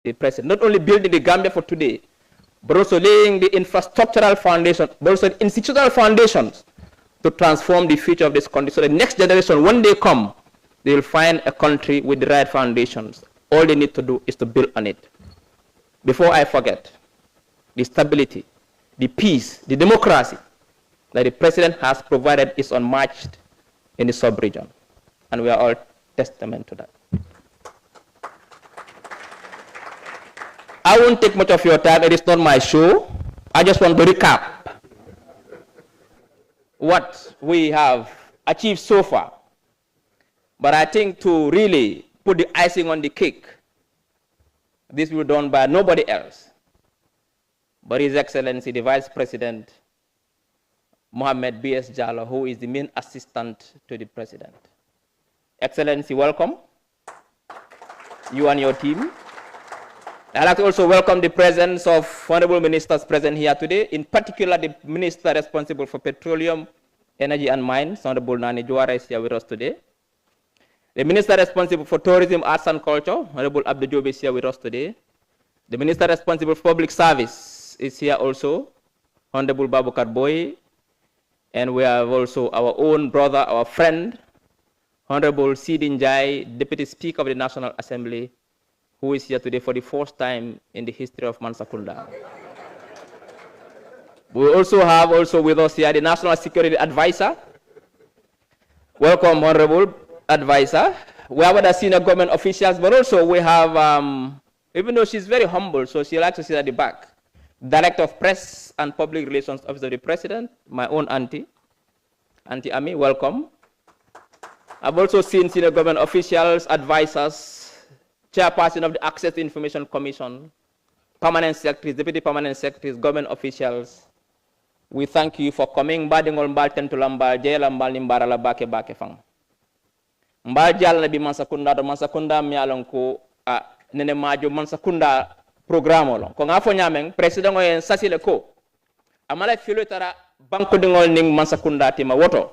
the president, not only building the Gambia for today, but also laying the infrastructural foundation, but also the institutional foundations to transform the future of this country. So the next generation, when they come, they will find a country with the right foundations. All they need to do is to build on it. Before I forget, the stability, the peace, the democracy that the president has provided is unmatched in the sub-region. And we are all testament to that. I won't take much of your time. It is not my show. I just want to recap what we have achieved so far. But I think to really put the icing on the cake, this will be done by nobody else but His Excellency, the Vice President, Mohammed B.S. Jallow, who is the main assistant to the President. Excellency, welcome. You and your team. I'd like to also welcome the presence of honorable ministers present here today, in particular the minister responsible for petroleum, energy and mines, Honorable Nani Juara is here with us today. The minister responsible for tourism, arts and culture, Honorable Abdou Jobe is here with us today. The minister responsible for public service is here also, Honorable Babukar Boy. And we have also our own brother, our friend, Honorable Sidin Jai, Deputy Speaker of the National Assembly, who is here today for the first time in the history of Mansa Kunda. We also have with us here the National Security Advisor. Welcome, Honorable Advisor. We have other senior government officials, but also we have, even though she's very humble, so she likes to sit at the back, Director of Press and Public Relations Officer of the President, my own auntie, Auntie Ami, welcome. I've also seen senior government officials, advisors, chairperson of the Access to Information Commission, permanent secretaries, deputy permanent secretaries, government officials. We thank you for coming. Badingol mbal tentula mbal jela mbal nimbara la bake bake fang. Mbal jala na bi Mansa Kunda do Mansa Kunda mialon ko nene majo Mansa Kunda programme lo. Ko ngafo nyameng president ngo en sasile ko. Amala filo tara banko dingol ning Mansa Kunda tima woto.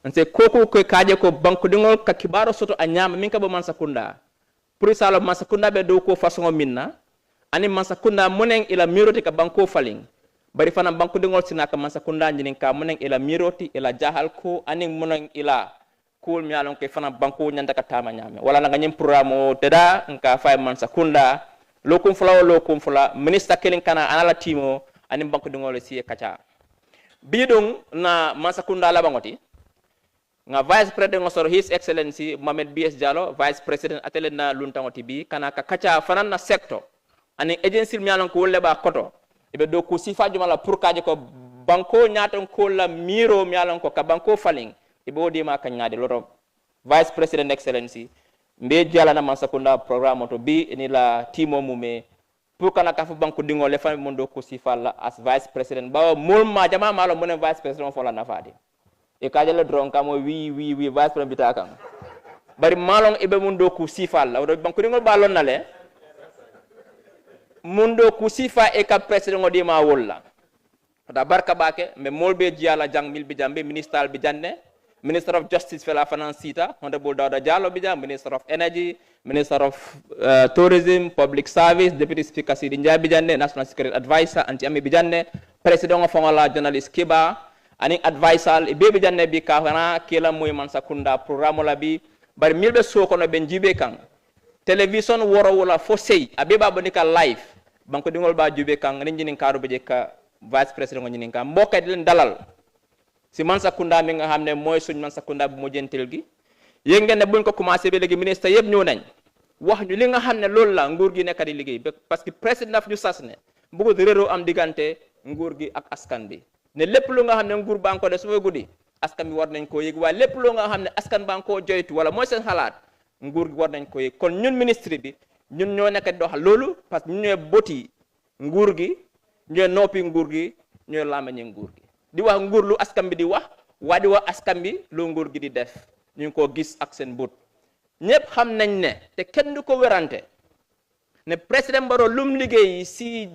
Nse koko ko kaje ko banko dingol ka kibaro soto anyama minka bo Mansa Kunda. Pour salo Mansa Kunda be do ko façon minna ani Mansa Kunda moneng ila miroti ka banko faling bari fana banko dingol sinaka Mansa Kunda nyinin ka moneng ila miroti ila jahal ko ani moneng ila kul mialon ke fana banko nyanda ka tama nyame wala nga nyim programo teda nka fay Mansa Kunda lokum fula minister kelin kana anala timo ani banko dingol si kacha bidung na Mansa Kunda la bangoti nga Vice President ngosoro His Excellency Mohamed B.S. Jallow, Vice President atele na luntangoti bi kana ka kacha fanan na sector ani agency mialon ko wolle ba koto ibe do ku sifa jumala pour kaje ko banko nyaton ko la miro mialon ko ka banko faling ibe wodi ma ka nyaade loro Vice President Excellency mbe jala na Mansa Kunda programme to bi ni la timo mume pour kana ka fu banko dingo le fami mondo ko sifa la as Vice President ba mol ma jama malo mon Vice President fo la nafade e kajala dron kamo wi Vice President bitakam bari malong ibe mundo ku sifa la do banko dingo balon na le mundo ku sifa e ka president ngodi ma wolla da barka bake me molbe jiala jang mil bi jambe minister bi janne Minister of Justice fela finance sita Honorable Dawda Jallow bi jam Minister of Energy, Minister of Tourism, Public Service, Deputy Speaker Sidin Jai bi janne National Security Advisor Anti Ami bi janne President of Fongola Journalist Kiba ani advisor e be janne bi ka hana kila moy Mansa Kunda programme la bi bari milbe soko no ben jibe kan television woro wala fo sey abeba bonika live banko dingol ba jube kan ni nyinin karo be ka Vice President ngo nyinin kan mbokay di len dalal si Mansa Kunda mi nga xamne moy suñ Mansa Kunda bu mo jentel gi yengene buñ ko commencé be legi ministre yeb ñew nañ wax ñu li nga xamne lool la nguur gi nekk di liggéey parce que président daf ñu sas ne bu ko réro am digante nguur gi ak askan bi ne lepp lu nga xamne nguur ba ko def suma guddi askan bi war nañ ko yeg wa lepp lu nga xamne askan ba ko joytu wala moy seen xalaat nguur gi war nañ ko yeg kon ñun ministre bi ñun ñoo nekk di doxal loolu parce que ñu ñooy boti nguur gi ñooy noppi nguur gi ñooy lamañe nguur gi di wax nguur lu askan bi di wax waa di wax askan bi lu nguur gi di def ñu ko gis ak seen but ñëpp xam nañ ne te kenn du ko werante ne président Barrow lum liggéey si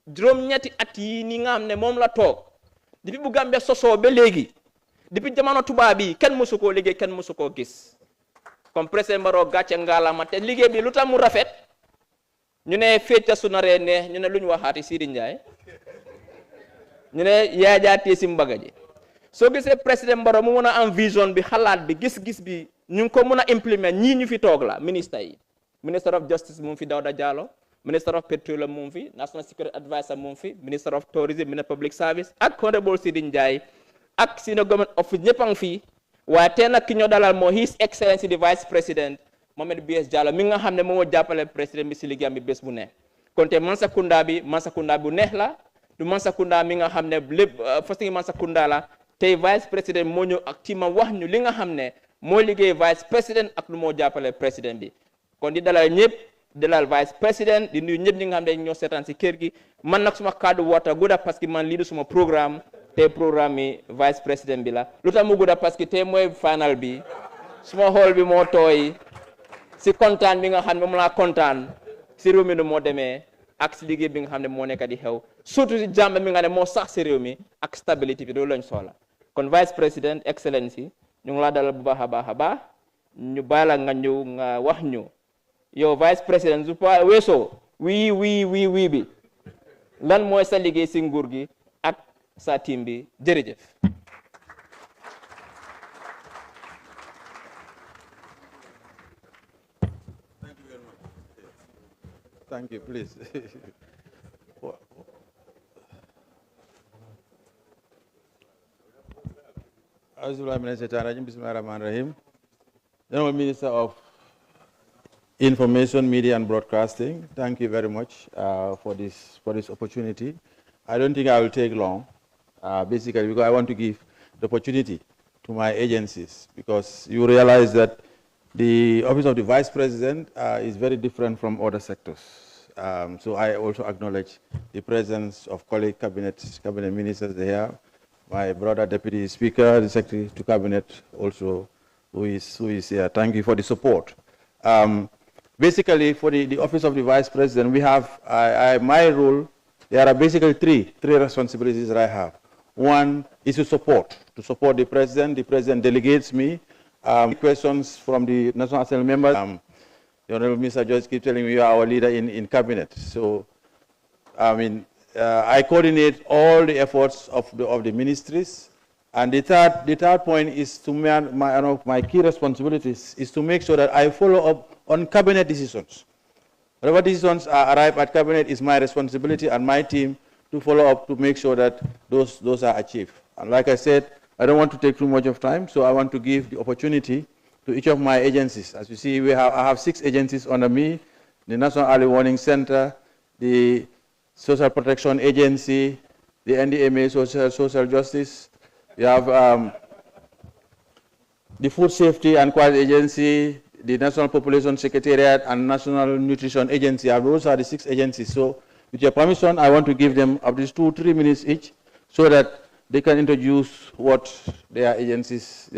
juróom-ñetti at yi ni nga xam ne moom la toog depuis bu Gambia sosoo ba léegi depuis jamono tubaab bi kenn mësu koo liggéey kenn mësu koo gis comme président Barrow gàcce ngaalama te liggéey bi lu tax mu rafet ñu ne fecca su naree neex ñu ne lu ñu waxaati Sidi Ndiaye ñu ne yaajaatee si mbaga ji soo gisee président Barrow mu mun a am vision bi xalaat bi gis-gis bi ñu ngi ko mun a implement ñii ñu fi toog la ministre yi minister of justice mu ngi fi Dawda Jallow minister of petroleum mu ngi fi national security adviser mu ngi fi minister of tourism minister public service ak honorable Sidi Ndiaye ak senior government office ñëpp a ngi fi waaye tey nag ki ñoo dalal moo his excellency the vice president Mohamed B.S. Jallow mi nga xam ne moom moo jàppale président bi si liggéeyam bi bés bu ne kon te Mansa Kunda bu neex la du Mansa Kunda mi nga xam ne lépp fas ngi Mansa Kunda la tey vice président moo ñëw ak ci ma wax ñu li nga xam ne moo liggéey vice président ak lu moo jàppale président bi kon di dalal ñëpp dalal vice président di nuyu ñëpp ñi nga xam ne ñoo seetaan si kër gi man nag suma kàddu woota gudda parce que man lii du suma programme te programme yi vice président bi la lu tax mu gudda parce que tey mooy final bi suma xool bi moo tooy si kontaan bi nga xam ne moom laa kontaan si réew mi nu moo demee ak si liggéey bi nga xam ne moo nekk di xew surtout si jàmm mi nga ne moo sax si réew mi ak stabilité bi loolu lañ soxla kon vice président excellency ñu ngi laa dalal bu baax a baax ñu bàyyi la nga ñëw nga wax ñu yow vice président su pa weesoo wii bi lan mooy sa liggéey si nguur gi ak sa team bi jërëjëf. Thank you, please. General Minister of Information, Media and Broadcasting, thank you very much for this opportunity. I don't think I will take long, basically because I want to give the opportunity to my agencies, because you realize that the Office of the Vice President is very different from other sectors. So I also acknowledge the presence of colleague cabinet ministers there, my brother Deputy Speaker, the Secretary to Cabinet also, who is here. Thank you for the support. Basically, for the Office of the Vice President, we have, my role, there are basically three responsibilities that I have. One is to support the President. The President delegates me questions from the National Assembly members. The Honorable Minister just keeps telling me you are our leader in Cabinet. So, I mean, I coordinate all the efforts of the ministries. And the third point is to my key responsibilities is to make sure that I follow up on Cabinet decisions. Whatever decisions arrive at Cabinet is my responsibility and my team to follow up to make sure that those are achieved. And like I said, I don't want to take too much of time, so I want to give the opportunity to each of my agencies. As you see, I have 6 agencies under me: the National Early Warning Center, the Social Protection Agency, the NDMA Social Justice. We have the Food Safety and Quality Agency, the National Population Secretariat, and National Nutrition Agency. Those are the 6 agencies. So, with your permission, I want to give them at least 2-3 minutes each, so that they can introduce what their agencies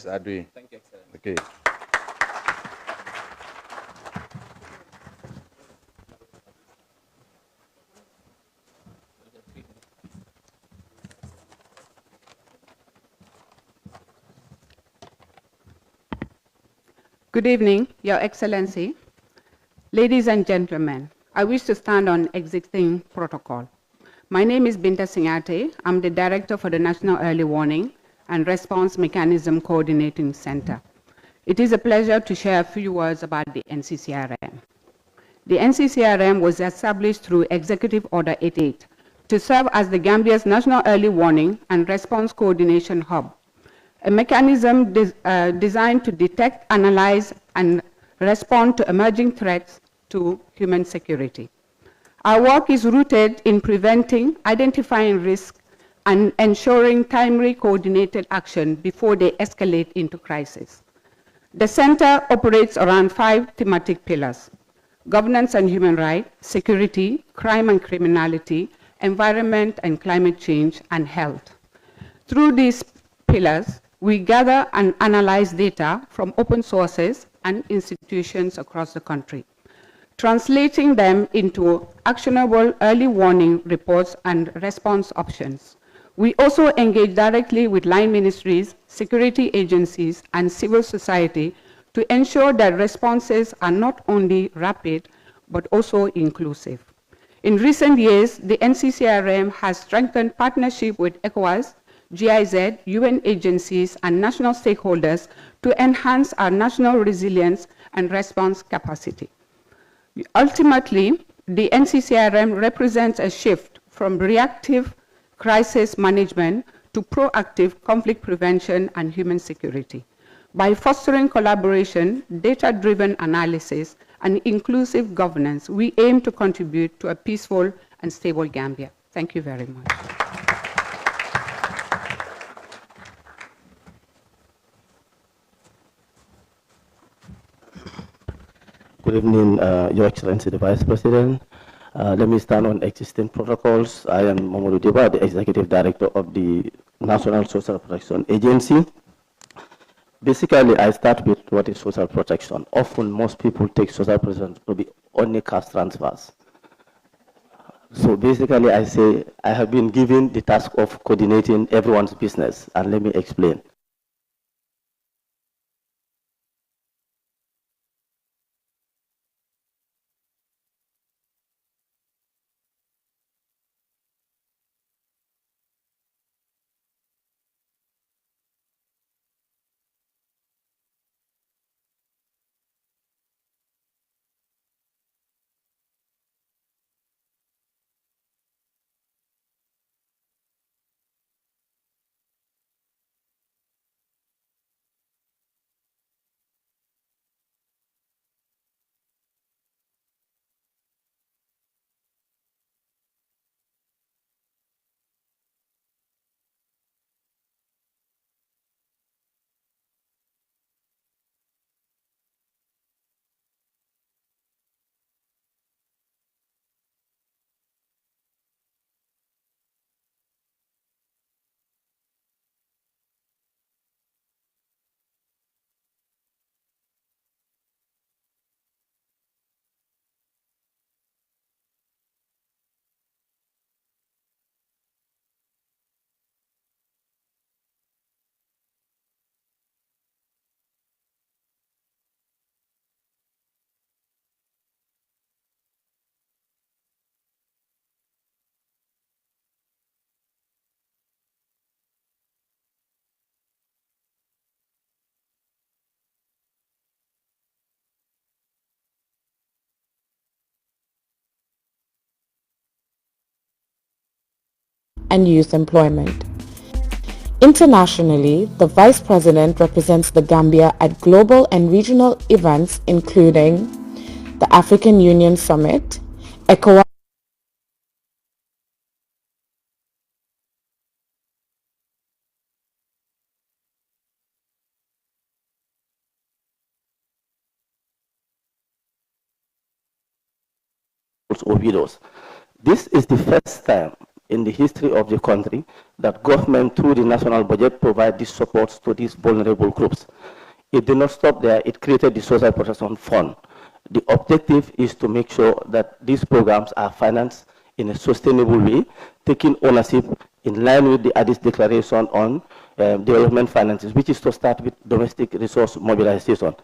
are doing. Thank you, Excellency. Okay. Good evening, Your Excellency. Ladies and gentlemen, I wish to stand on existing protocol. My name is Binta Singate. I'm the Director for the National Early Warning and Response Mechanism Coordinating Center. It is a pleasure to share a few words about the NCCRM. The NCCRM was established through Executive Order 88 to serve as the Gambia's National Early Warning and Response Coordination Hub, a mechanism designed to detect, analyze, and respond to emerging threats to human security. Our work is rooted in preventing, identifying risks, and ensuring timely coordinated action before they escalate into crisis. The center operates around 5 thematic pillars: governance and human rights, security, crime and criminality, environment and climate change, and health. Through these pillars, we gather and analyze data from open sources and institutions across the country, translating them into actionable early warning reports and response options. We also engage directly with line ministries, security agencies, and civil society to ensure that responses are not only rapid, but also inclusive. In recent years, the NCCRM has strengthened partnership with ECOWAS, GIZ, UN agencies, and national stakeholders to enhance our national resilience and response capacity. Ultimately, the NCCRM represents a shift from reactive crisis management to proactive conflict prevention and human security. By fostering collaboration, data-driven analysis, and inclusive governance, we aim to contribute to a peaceful and stable Gambia. Thank you very much. Good evening, Your Excellency, the Vice President. Let me stand on existing protocols. I am Mamadou Diba, the Executive Director of the National Social Protection Agency. Basically, I start with what is social protection. Often, most people take social protection to be only cash transfers. So basically, I say I have been given the task of coordinating everyone's business, and let me explain. And youth employment. Internationally, the Vice President represents the Gambia at global and regional events including the African Union Summit, ECOWAS, or widows. This is the first time in the history of the country that government through the national budget provide these supports to these vulnerable groups. It did not stop there, it created the Social Protection Fund. The objective is to make sure that these programs are financed in a sustainable way, taking ownership in line with the Addis Declaration on development finances, which is to start with domestic resource mobilization.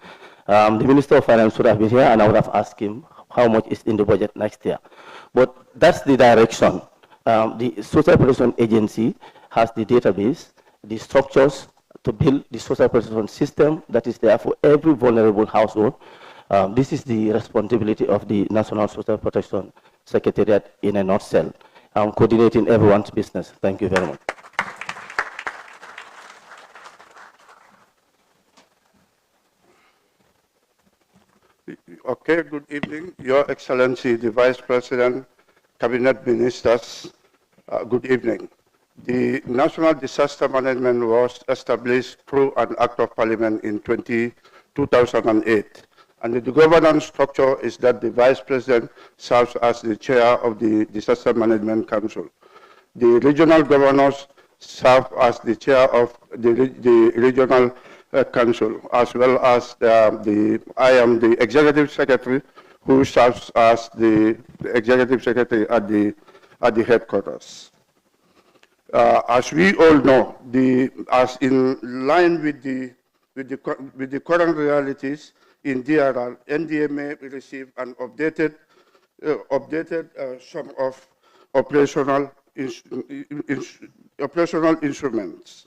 The Minister of Finance should have been here, and I would have asked him how much is in the budget next year. But that's the direction. The Social Protection Agency has the database, the structures to build the social protection system that is there for every vulnerable household. This is the responsibility of the National Social Protection Secretariat in a nutshell. Coordinating everyone's business. Thank you very much. Okay, good evening, Your Excellency, the Vice President, Cabinet Ministers, good evening. The National Disaster Management was established through an Act of Parliament in 2008. And the governance structure is that the Vice President serves as the chair of the Disaster Management Council. The regional governors serve as the chair of the regional council, as well as I am the executive secretary who serves as the executive secretary at the headquarters. As we all know, as in line with the current realities in DRR, NDMA received an updated updated some of operational instruments.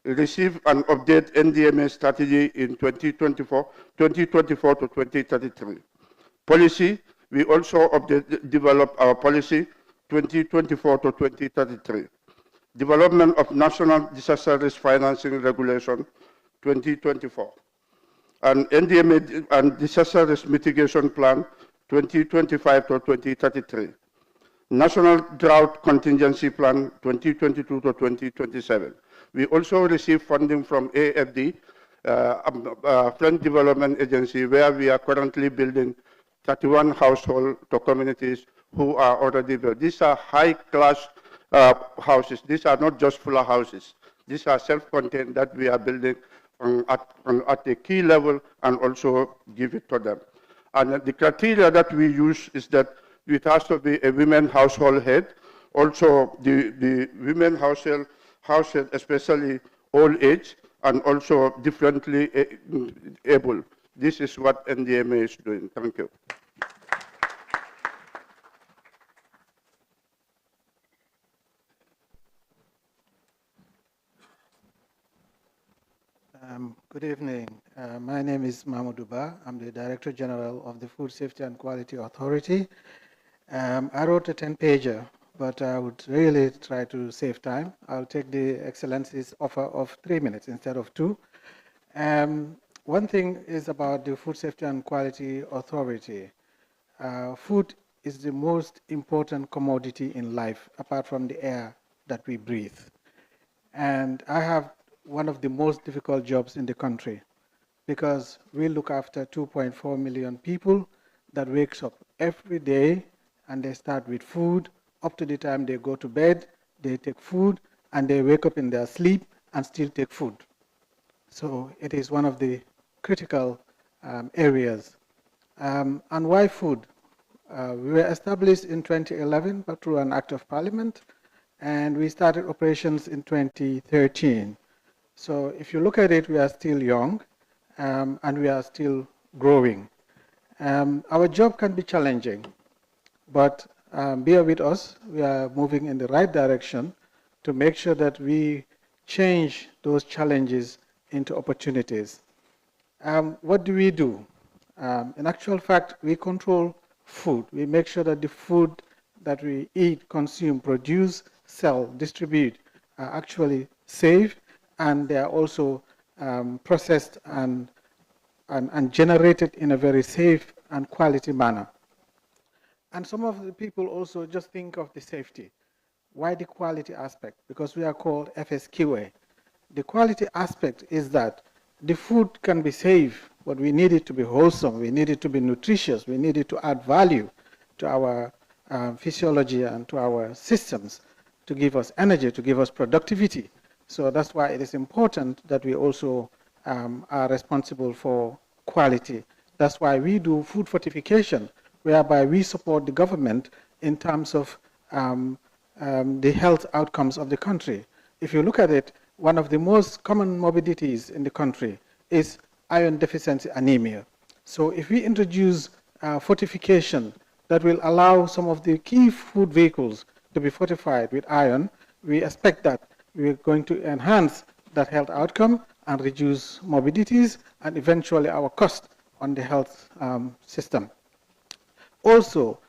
Receive and update NDMA strategy in 2024 to 2033. Policy, we also develop our policy 2024 to 2033. Development of National Disaster Risk Financing Regulation 2024. And NDMA and Disaster Risk Mitigation Plan 2025 to 2033. National Drought Contingency Plan 2022 to 2027. We also receive funding from AFD, Friend Development Agency, where we are currently building 31 household to communities who are already built. These are high-class houses. These are not just fuller houses. These are self-contained that we are building at the key level and also give it to them. And the criteria that we use is that it has to be a women household head. Also, the women household, especially old age, and also differently able. This is what NDMA is doing. Thank you. Good evening. My name is Mahmoud Ba. I'm the Director General of the Food Safety and Quality Authority. I wrote a 10-pager, but I would really try to save time. I'll take the Excellency's offer of 3 minutes instead of 2. One thing is about the Food Safety and Quality Authority. Food is the most important commodity in life, apart from the air that we breathe. And I have one of the most difficult jobs in the country because we look after 2.4 million people that wakes up every day and they start with food. Up to the time they go to bed, they take food, and they wake up in their sleep and still take food. So it is one of the critical areas. And why food? We were established in 2011 but through an act of parliament, and we started operations in 2013. So if you look at it, we are still young and we are still growing. Our job can be challenging, but bear with us. We are moving in the right direction to make sure that we change those challenges into opportunities. What do? In actual fact, we control food. We make sure that the food that we eat, consume, produce, sell, distribute are actually safe, and they are also processed and generated in a very safe and quality manner. And some of the people also just think of the safety. Why the quality aspect? Because we are called FSQA. The quality aspect is that the food can be safe, but we need it to be wholesome, we need it to be nutritious, we need it to add value to our physiology and to our systems, to give us energy, to give us productivity. So that's why it is important that we also are responsible for quality. That's why we do food fortification, whereby we support the government in terms of the health outcomes of the country. If you look at it, one of the most common morbidities in the country is iron deficiency anemia. So if we introduce fortification that will allow some of the key food vehicles to be fortified with iron, we expect that we're going to enhance that health outcome and reduce morbidities and eventually our cost on the health system. Also,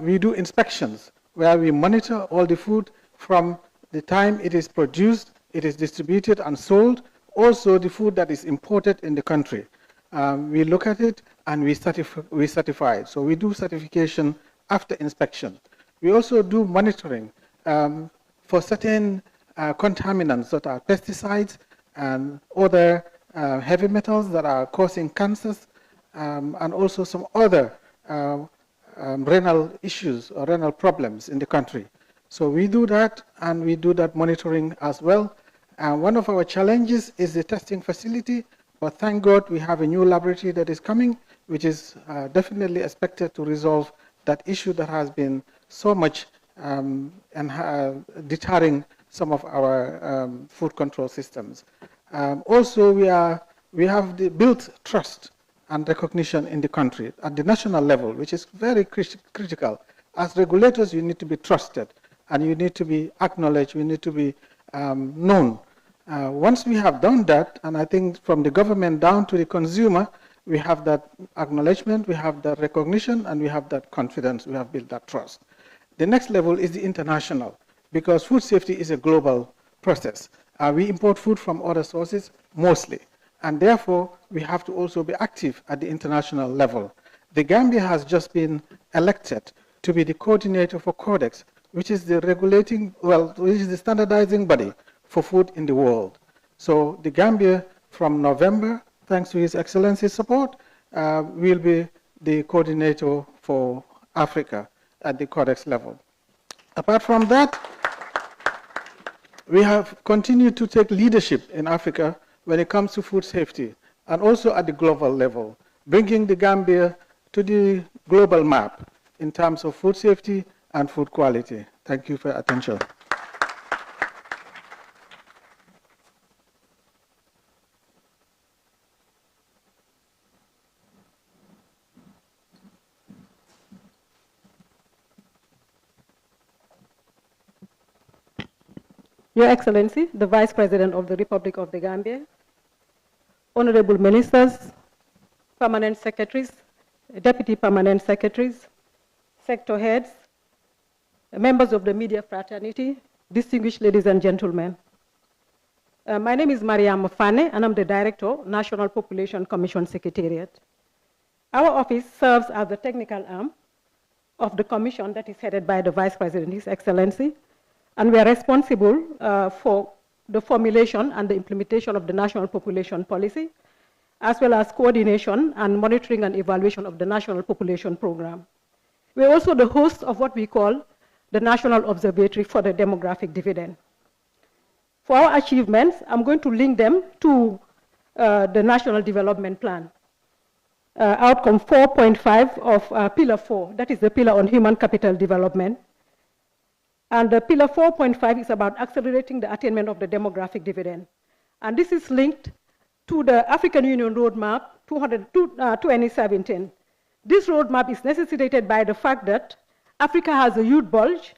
we do inspections where we monitor all the food from the time it is produced, it is distributed and sold, also the food that is imported in the country. We look at it and we certify it. So we do certification after inspection. We also do monitoring for certain contaminants that are pesticides and other heavy metals that are causing cancers, and also some other renal issues or renal problems in the country. So we do that, and we do that monitoring as well. One of our challenges is the testing facility, but thank God we have a new laboratory that is coming, which is definitely expected to resolve that issue that has been so much deterring some of our food control systems. Also, we have built trust and recognition in the country at the national level, which is very critical. As regulators, you need to be trusted, and you need to be acknowledged, you need to be known. Once we have done that, and I think from the government down to the consumer, we have that acknowledgement, we have that recognition, and we have that confidence, we have built that trust. The next level is the international, because food safety is a global process. We import food from other sources, mostly, and therefore we have to also be active at the international level. The Gambia has just been elected to be the coordinator for Codex, which is the regulating, which is the standardizing body for food in the world. So the Gambia, from November, thanks to His Excellency's support, will be the coordinator for Africa at the Codex level. Apart from that, we have continued to take leadership in Africa when it comes to food safety, and also at the global level, bringing the Gambia to the global map in terms of food safety and food quality. Thank you for your attention. Your Excellency, the Vice President of the Republic of the Gambia, Honorable Ministers, Permanent Secretaries, Deputy Permanent Secretaries, Sector Heads, members of the media fraternity, distinguished ladies and gentlemen. My name is Mariam Fane, and I'm the Director, National Population Commission Secretariat. Our office serves as the technical arm of the commission that is headed by the Vice President, His Excellency, and we are responsible for the formulation and the implementation of the National Population Policy, as well as coordination and monitoring and evaluation of the National Population Program. We are also the host of what we call the National Observatory for the Demographic Dividend. For our achievements, I'm going to link them to the National Development Plan. Outcome 4.5 of Pillar 4, that is the pillar on human capital development. And the Pillar 4.5 is about accelerating the attainment of the demographic dividend. And this is linked to the African Union Roadmap 2017. This roadmap is necessitated by the fact that Africa has a youth bulge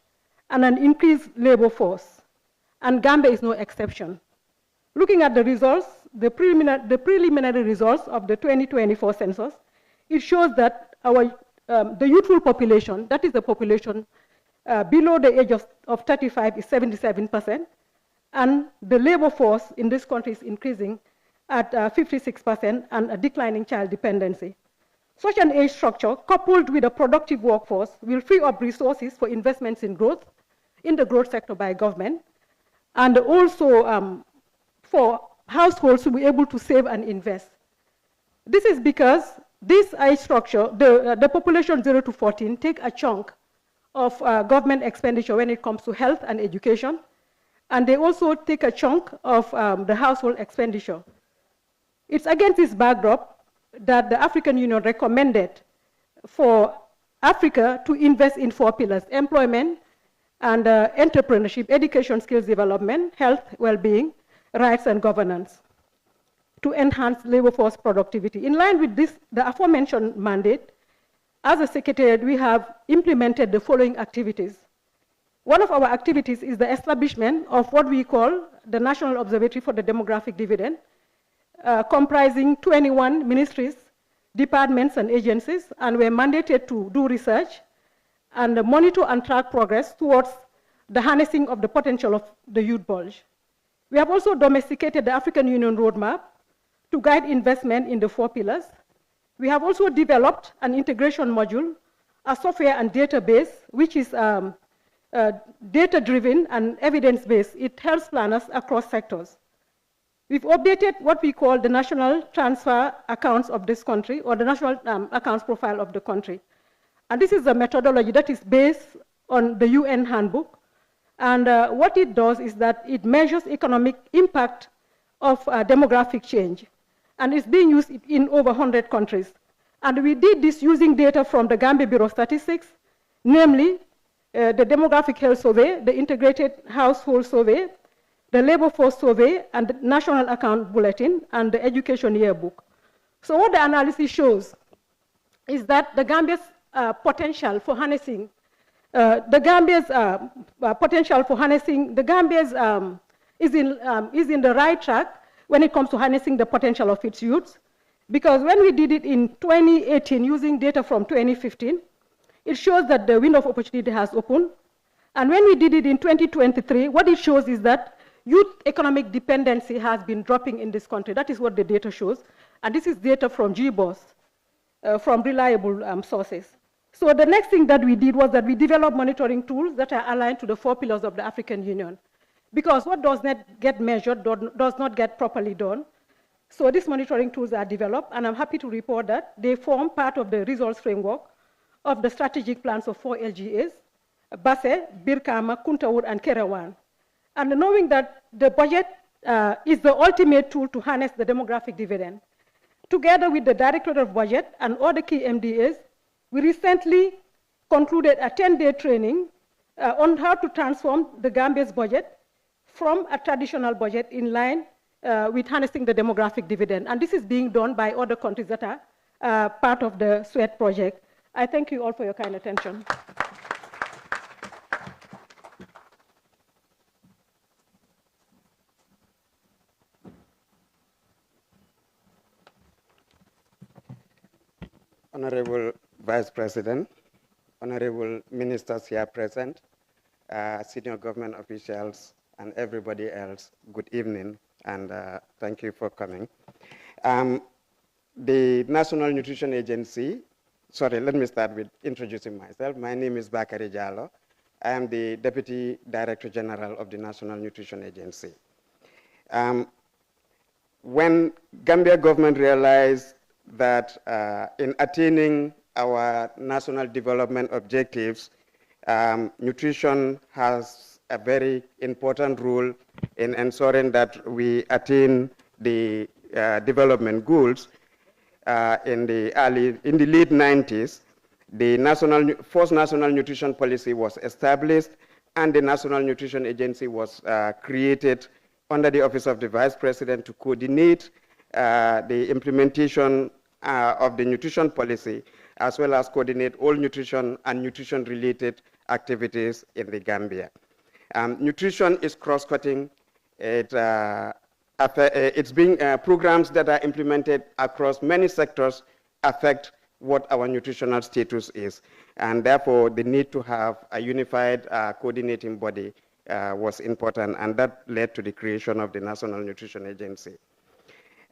and an increased labor force, and Gambia is no exception. Looking at the results, the preliminary results of the 2024 census, it shows that the youthful population, that is the population below the age of 35, is 77%, and the labor force in this country is increasing at 56% and a declining child dependency. Such an age structure, coupled with a productive workforce, will free up resources for investments in growth, in the growth sector by government, and also for households to be able to save and invest. This is because this age structure, the population 0 to 14, take a chunk of government expenditure when it comes to health and education, and they also take a chunk of the household expenditure. It's against this backdrop that the African Union recommended for Africa to invest in 4 pillars: employment and entrepreneurship, education, skills development, health, well-being, rights, and governance, to enhance labor force productivity. In line with this, the aforementioned mandate, as a secretariat, we have implemented the following activities. One of our activities is the establishment of what we call the National Observatory for the Demographic Dividend, comprising 21 ministries, departments, and agencies, and we're mandated to do research and monitor and track progress towards the harnessing of the potential of the youth bulge. We have also domesticated the African Union Roadmap to guide investment in the 4 pillars. We have also developed an integration module, a software and database, which is data-driven and evidence-based. It helps planners across sectors. We've updated what we call the national transfer accounts of this country, or the national accounts profile of the country. And this is a methodology that is based on the UN handbook. And what it does is that it measures economic impact of demographic change. And it's being used in over 100 countries. And we did this using data from the Gambia Bureau of Statistics, namely the Demographic Health Survey, the Integrated Household Survey, the Labor Force Survey, and the National Account Bulletin, and the Education Yearbook. So what the analysis shows is that the Gambia's potential for harnessing, the Gambia's is in the right track when it comes to harnessing the potential of its youths. Because when we did it in 2018 using data from 2015, it shows that the window of opportunity has opened. And when we did it in 2023, what it shows is that youth economic dependency has been dropping in this country. That is what the data shows. And this is data from GBOS, from reliable sources. So the next thing that we did was that we developed monitoring tools that are aligned to the 4 pillars of the African Union. Because what does not get measured does not get properly done. So these monitoring tools are developed, and I'm happy to report that they form part of the results framework of the strategic plans of 4 LGAs, Basse, Birkama, Kuntawood, and Kerewan. And knowing that the budget is the ultimate tool to harness the demographic dividend, together with the Directorate of Budget and other key MDAs, we recently concluded a 10-day training on how to transform the Gambia's budget from a traditional budget in line with harnessing the demographic dividend. And this is being done by other countries that are part of the SWEAT project. I thank you all for your kind attention. Honorable Vice President, honorable ministers here present, senior government officials, and everybody else, good evening, and thank you for coming. The National Nutrition Agency, sorry, let me start with introducing myself. My name is Bakari Jallo. I am the Deputy Director General of the National Nutrition Agency. When Gambia government realized that in attaining our national development objectives, nutrition has a very important role in ensuring that we attain the development goals. In the late 90s, the first national nutrition policy was established, and the National Nutrition Agency was created under the Office of the Vice President to coordinate the implementation of the nutrition policy, as well as coordinate all nutrition and nutrition-related activities in the Gambia. Nutrition is cross-cutting. It's being programs that are implemented across many sectors affect what our nutritional status is, and therefore the need to have a unified coordinating body was important, and that led to the creation of the National Nutrition Agency.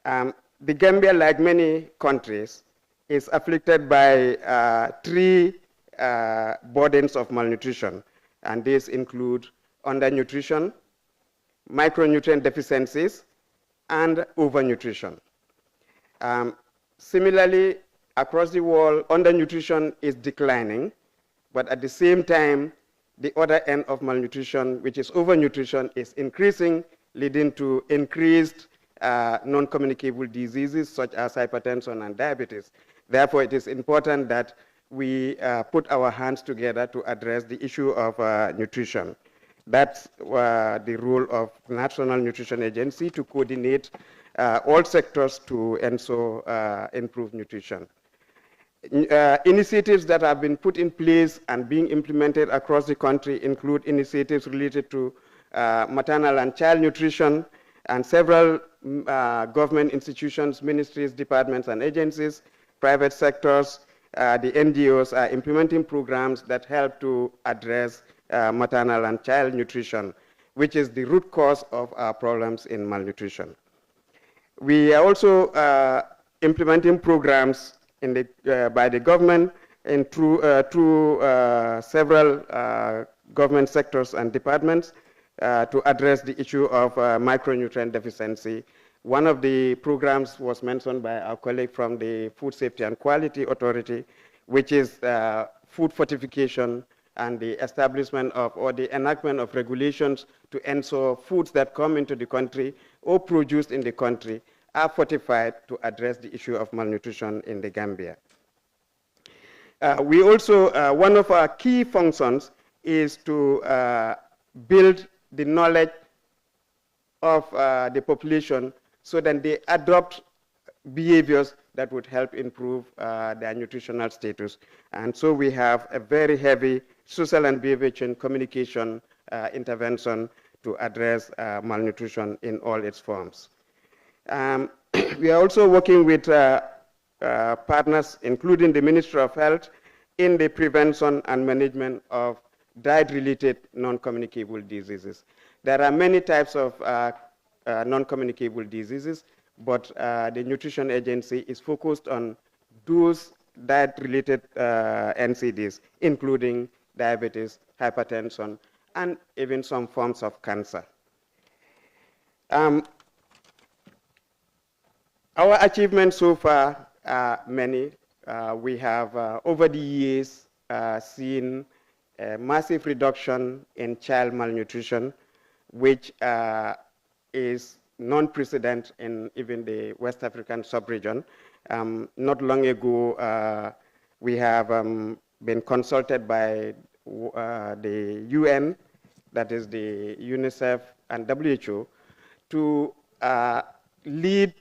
The Gambia, like many countries, is afflicted by 3 burdens of malnutrition, and these include undernutrition, micronutrient deficiencies, and overnutrition. Similarly, across the world, undernutrition is declining, but at the same time, the other end of malnutrition, which is overnutrition, is increasing, leading to increased non-communicable diseases such as hypertension and diabetes. Therefore, it is important that we put our hands together to address the issue of nutrition. That's the role of National Nutrition Agency, to coordinate all sectors to ensure improved nutrition. Initiatives that have been put in place and being implemented across the country include initiatives related to maternal and child nutrition, and several government institutions, ministries, departments, and agencies, private sectors, the NGOs are implementing programs that help to address maternal and child nutrition, which is the root cause of our problems in malnutrition. We are also implementing programs by the government and through several government sectors and departments to address the issue of micronutrient deficiency. One of the programs was mentioned by our colleague from the Food Safety and Quality Authority, which is food fortification and the establishment of, or the enactment of regulations to ensure foods that come into the country or produced in the country are fortified to address the issue of malnutrition in the Gambia. We also, one of our key functions is to build the knowledge of the population so that they adopt behaviors that would help improve their nutritional status. And so we have a very heavy social and behavior change communication intervention to address malnutrition in all its forms. We are also working with partners, including the Ministry of Health, in the prevention and management of diet-related non-communicable diseases. There are many types of non-communicable diseases, but the Nutrition Agency is focused on those diet-related NCDs, including diabetes, hypertension, and even some forms of cancer. Our achievements so far are many. We have, over the years, seen a massive reduction in child malnutrition, which is non-precedent in even the West African sub-region. Not long ago, we have been consulted by the UN, that is the UNICEF and WHO, to lead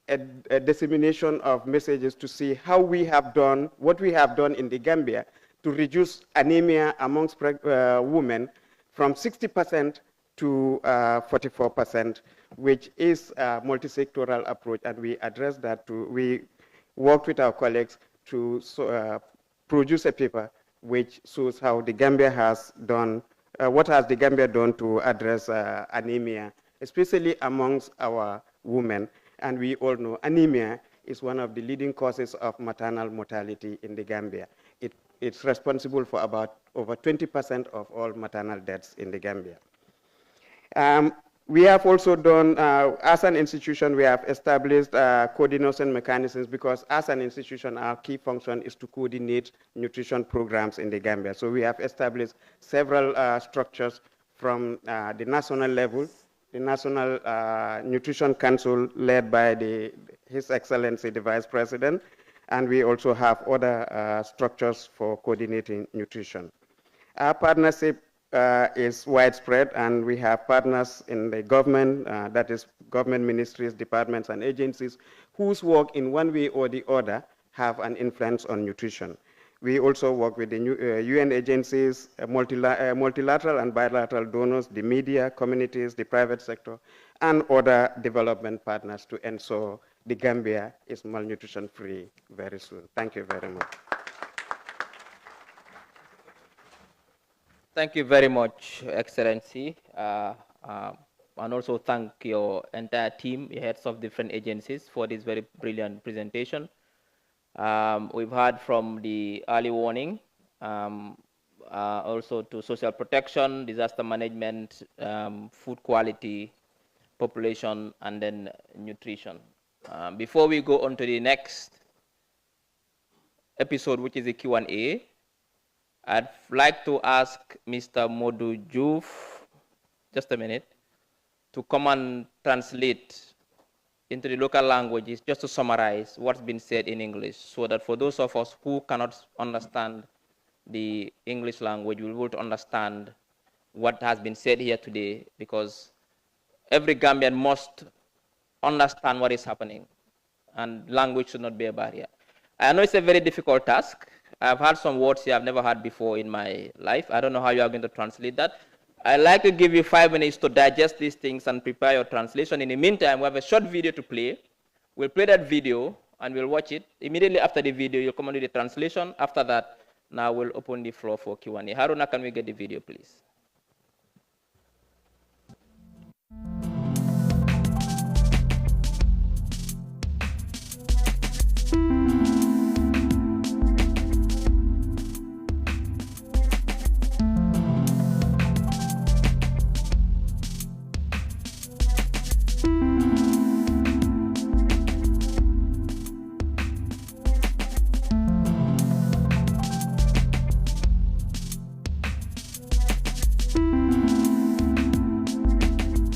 a dissemination of messages to see how we have done, what we have done in the Gambia to reduce anemia amongst women from 60% to 44%, which is a multi-sectoral approach, and we address that we worked with our colleagues to produce a paper which shows how the Gambia has done, what has the Gambia done to address anemia, especially amongst our women. And we all know anemia is one of the leading causes of maternal mortality in the Gambia. It's responsible for about over 20% of all maternal deaths in the Gambia. We have also done, as an institution, we have established coordination mechanisms, because as an institution, our key function is to coordinate nutrition programs in the Gambia. So we have established several structures from the national level, the National Nutrition Council led by His Excellency, the Vice President, and we also have other structures for coordinating nutrition. Our partnership is widespread, and we have partners in the government, that is government ministries, departments, and agencies, whose work in one way or the other have an influence on nutrition. We also work with the UN agencies, multilateral and bilateral donors, the media, communities, the private sector, and other development partners to ensure the Gambia is malnutrition-free very soon. Thank you very much. Thank you very much, Excellency. And also thank your entire team, your heads of different agencies, for this very brilliant presentation. We've heard from the early warning, also to social protection, disaster management, food quality, population, and then nutrition. Before we go on to the next episode, which is a Q&A, I'd like to ask Mr. Modu Juf, just a minute, to come and translate into the local languages, just to summarize what's been said in English, so that for those of us who cannot understand the English language, we'll be able to understand what has been said here today, because every Gambian must understand what is happening, and language should not be a barrier. I know it's a very difficult task. I've heard some words here I've never heard before in my life. I don't know how you are going to translate that. I'd like to give you 5 minutes to digest these things and prepare your translation. In the meantime, we have a short video to play. We'll play that video and we'll watch it. Immediately after the video, you'll come on to the translation. After that, now we'll open the floor for Q&A. Haruna, can we get the video, please?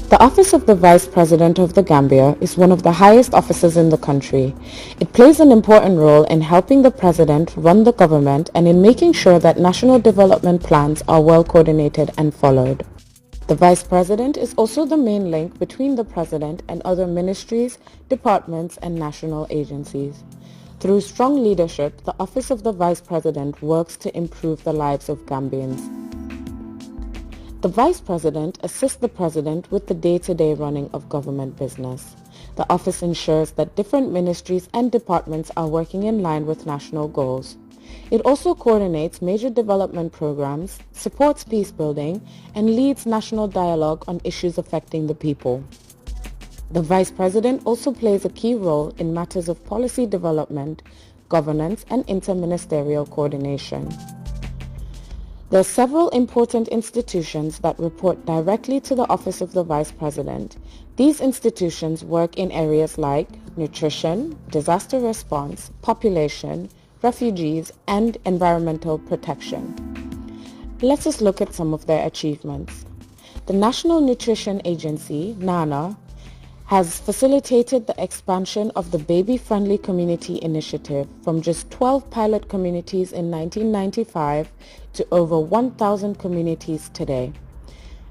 The office of the Vice President of the Gambia is one of the highest offices in the country. It plays an important role in helping the President run the government and in making sure that national development plans are well coordinated and followed. The Vice President is also the main link between the President and other ministries, departments, and national agencies. Through strong leadership, the Office of the Vice President works to improve the lives of Gambians. The Vice President assists the President with the day-to-day running of government business. The office ensures that different ministries and departments are working in line with national goals. It also coordinates major development programs, supports peace building, and leads national dialogue on issues affecting the people. The Vice President also plays a key role in matters of policy development, governance, and interministerial coordination. There are several important institutions that report directly to the Office of the Vice President. These institutions work in areas like nutrition, disaster response, population, refugees, and environmental protection. Let us look at some of their achievements. The National Nutrition Agency, NANA, has facilitated the expansion of the Baby-Friendly Community Initiative from just 12 pilot communities in 1995 to over 1,000 communities today,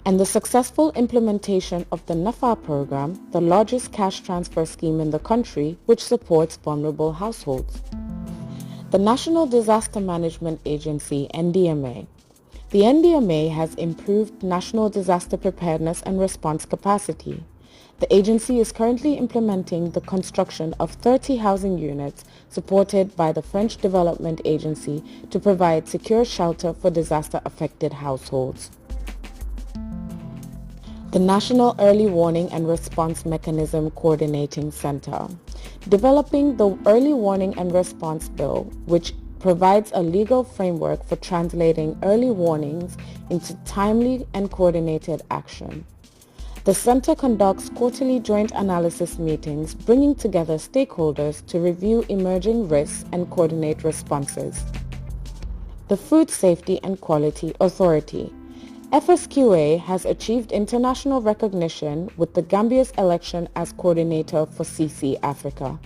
and the successful implementation of the NAFA program, the largest cash transfer scheme in the country, which supports vulnerable households. The National Disaster Management Agency, NDMA. The NDMA has improved national disaster preparedness and response capacity. The agency is currently implementing the construction of 30 housing units supported by the French Development Agency to provide secure shelter for disaster-affected households. The National Early Warning and Response Mechanism Coordinating Center, developing the Early Warning and Response Bill, which provides a legal framework for translating early warnings into timely and coordinated action. The center conducts quarterly joint analysis meetings, bringing together stakeholders to review emerging risks and coordinate responses. The Food Safety and Quality Authority. FSQA has achieved international recognition with the Gambia's election as coordinator for CC Africa,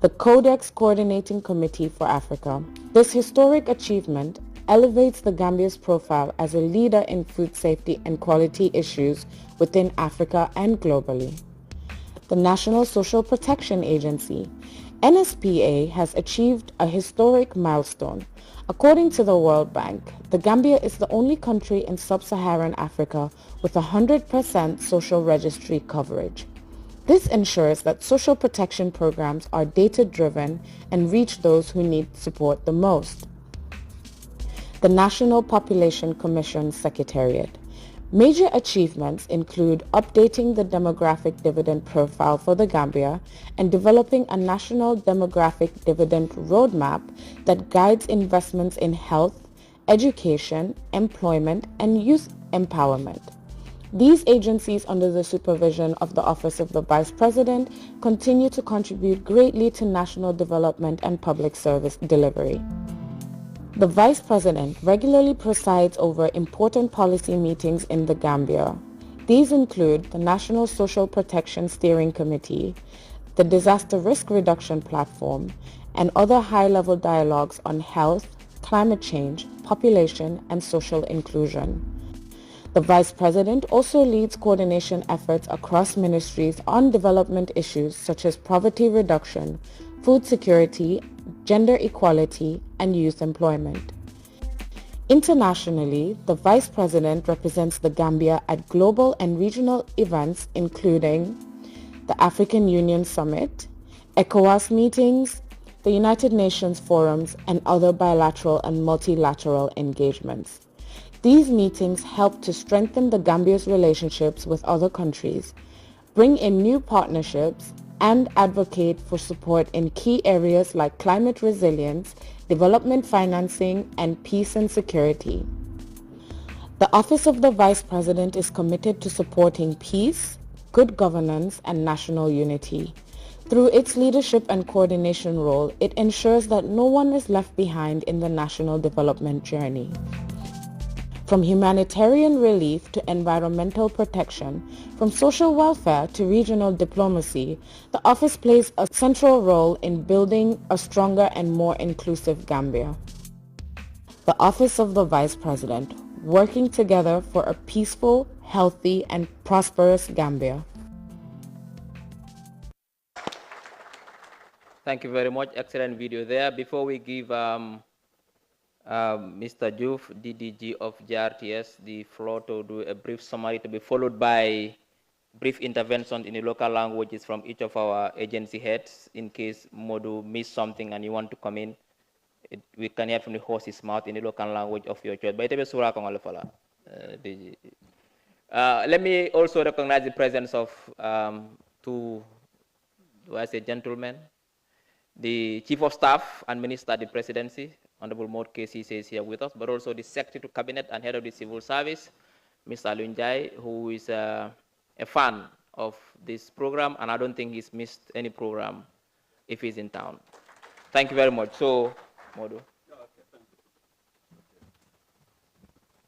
the Codex Coordinating Committee for Africa. This historic achievement elevates the Gambia's profile as a leader in food safety and quality issues within Africa and globally. The National Social Protection Agency, NSPA, has achieved a historic milestone. According to the World Bank, the Gambia is the only country in sub-Saharan Africa with 100% social registry coverage. This ensures that social protection programs are data-driven and reach those who need support the most. The National Population Commission Secretariat. Major achievements include updating the demographic dividend profile for the Gambia and developing a national demographic dividend roadmap that guides investments in health, education, employment, and youth empowerment. These agencies, under the supervision of the Office of the Vice President, continue to contribute greatly to national development and public service delivery. The Vice President regularly presides over important policy meetings in the Gambia. These include the National Social Protection Steering Committee, the Disaster Risk Reduction Platform, and other high-level dialogues on health, climate change, population, and social inclusion. The Vice President also leads coordination efforts across ministries on development issues such as poverty reduction, food security, gender equality, and youth employment. Internationally, the Vice President represents the Gambia at global and regional events including the African Union Summit, ECOWAS meetings, the United Nations forums, and other bilateral and multilateral engagements. These meetings help to strengthen the Gambia's relationships with other countries, bring in new partnerships, and advocate for support in key areas like climate resilience, development financing, and peace and security. The Office of the Vice President is committed to supporting peace, good governance, and national unity. Through its leadership and coordination role, it ensures that no one is left behind in the national development journey. From humanitarian relief to environmental protection, from social welfare to regional diplomacy, the office plays a central role in building a stronger and more inclusive Gambia. The Office of the Vice President, working together for a peaceful, healthy, and prosperous Gambia. Thank you very much. Excellent video there. Before we give Mr. Juf, DDG of JRTS, the floor to do a brief summary to be followed by brief interventions in the local languages from each of our agency heads. In case Modu missed something and you want to come in, we can hear from the horse's mouth in the local language of your choice. Let me also recognize the presence of two, do I say gentlemen? The Chief of Staff and Minister of the Presidency, Honorable Maud Casey, is here with us, but also the Secretary to Cabinet and Head of the Civil Service, Mr. Lunjai, who is a fan of this program, and I don't think he's missed any program if he's in town. Thank you very much. So, Modu.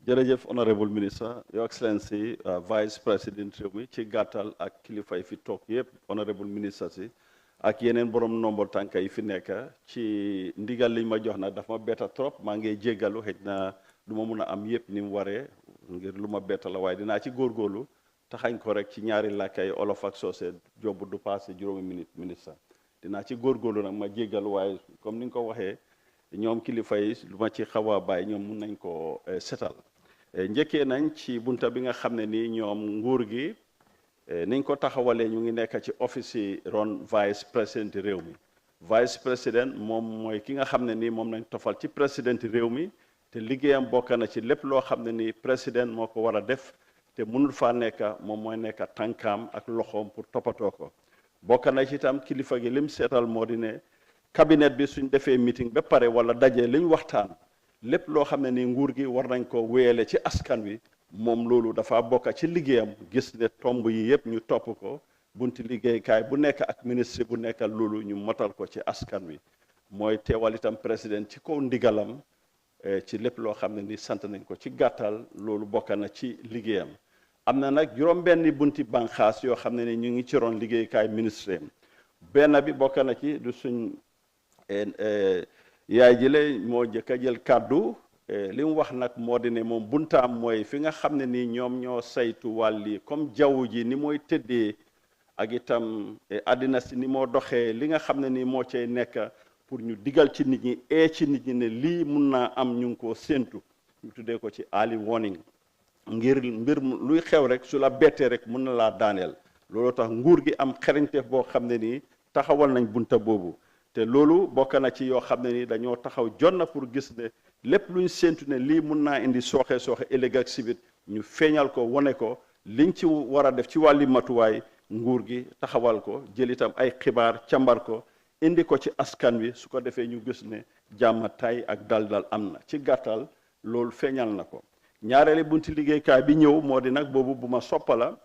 Jërëjëf Honorable Minister, Your Excellency, Vice President Rewmi, ci gàttal ak kilifa yi fi toog yëpp, Honorable Minister si, ak yeneen borom nombo tànka yi fi nekk ci ndigal liñ ma jox nag dafa ma betta trop maa ngi jéggalu xëj na du ma mun a am yëpp ni mu waree ngir lu ma betta la waaye dinaa ci góorgóorlu taxañ ko rek ci ñaari làkkay olof ak soose jomb du passé 5 minutes ministre dinaa ci góorgóorlu nag ma jéggalu waaye comme ni nga ko waxee ñoom kilifa yi lu ma ci xaw a bàyyi ñoom mun nañ ko setal njëkkee nañ ci bunta bi nga xam ne nii ñoom nguur gi niñ ko taxawalee ñu ngi nekk ci office yi ron vice président réew mi vice président moom mooy ki nga xam ne nii moom nañ tofal ci président réew mi te liggéeyam bokk na ci lépp loo xam ne nii président moo ko war a def te mënul faa nekk moom mooy nekk tànkaam ak loxoom pour toppatoo ko bokk na ci itam kilifa gi lim seetal moo di ne cabinet bi suñ defee meeting ba pare wala daje liñ waxtaan lépp loo xam ne nii nguur gi war nañ ko wéyale ci askan wi moom loolu dafa bokk ci liggéeyam gis ne tomb yi yëpp ñu topp ko bunti liggéeykaay bu nekk ak ministre bu nekkal loolu ñu motal ko ci askan wi mooy teewal itam président ci kaw ndigalam ci lépp loo xam ne ni sant nañ ko ci gàttal loolu bokk na ci liggéeyam am na nag juróom-benni bunti banqaas yoo xam ne ni ñu ngi ci ron liggéeykaay ministre benn bi bokk na ci du suñ yaay ji la moo jëkk a jël kàddu li mu wax nag moo di ne moom buntaam mooy fi nga xam ne nii ñoom ñoo saytu wàlli comme jaww ji ni mooy tëddee ak itam àddina si ni moo doxee li nga xam ne nii moo cay nekk pour ñu digal ci nit ñi ci nit ñi ne lii mun naa am ñu ngi koo séentu ñu tuddee ko ci early warning ngir mbir luy xew rek su la bettee rek mun na laa daaneel loolu tax nguur gi am xereñteef boo xam ne nii taxawal nañ bunta boobu te loolu bokk na ci yoo xam ne nii dañoo taxaw jot na pour gis ne lépp luñ séentu ne lii mun naa indi sooxe ëllëg ak sibit ñu feeñal ko wane ko liñ ci war a def ci wàlli matuwaay nguur gi taxawal ko jël itam ay xibaar càmbar ko indi ko ci askan wi su ko defee ñu gis ne jàmm tay ak dal am na ci gàttal loolu feeñal na ko ñaareeli bunti liggéeykaay bi ñëw moo di nag boobu bu ma soppala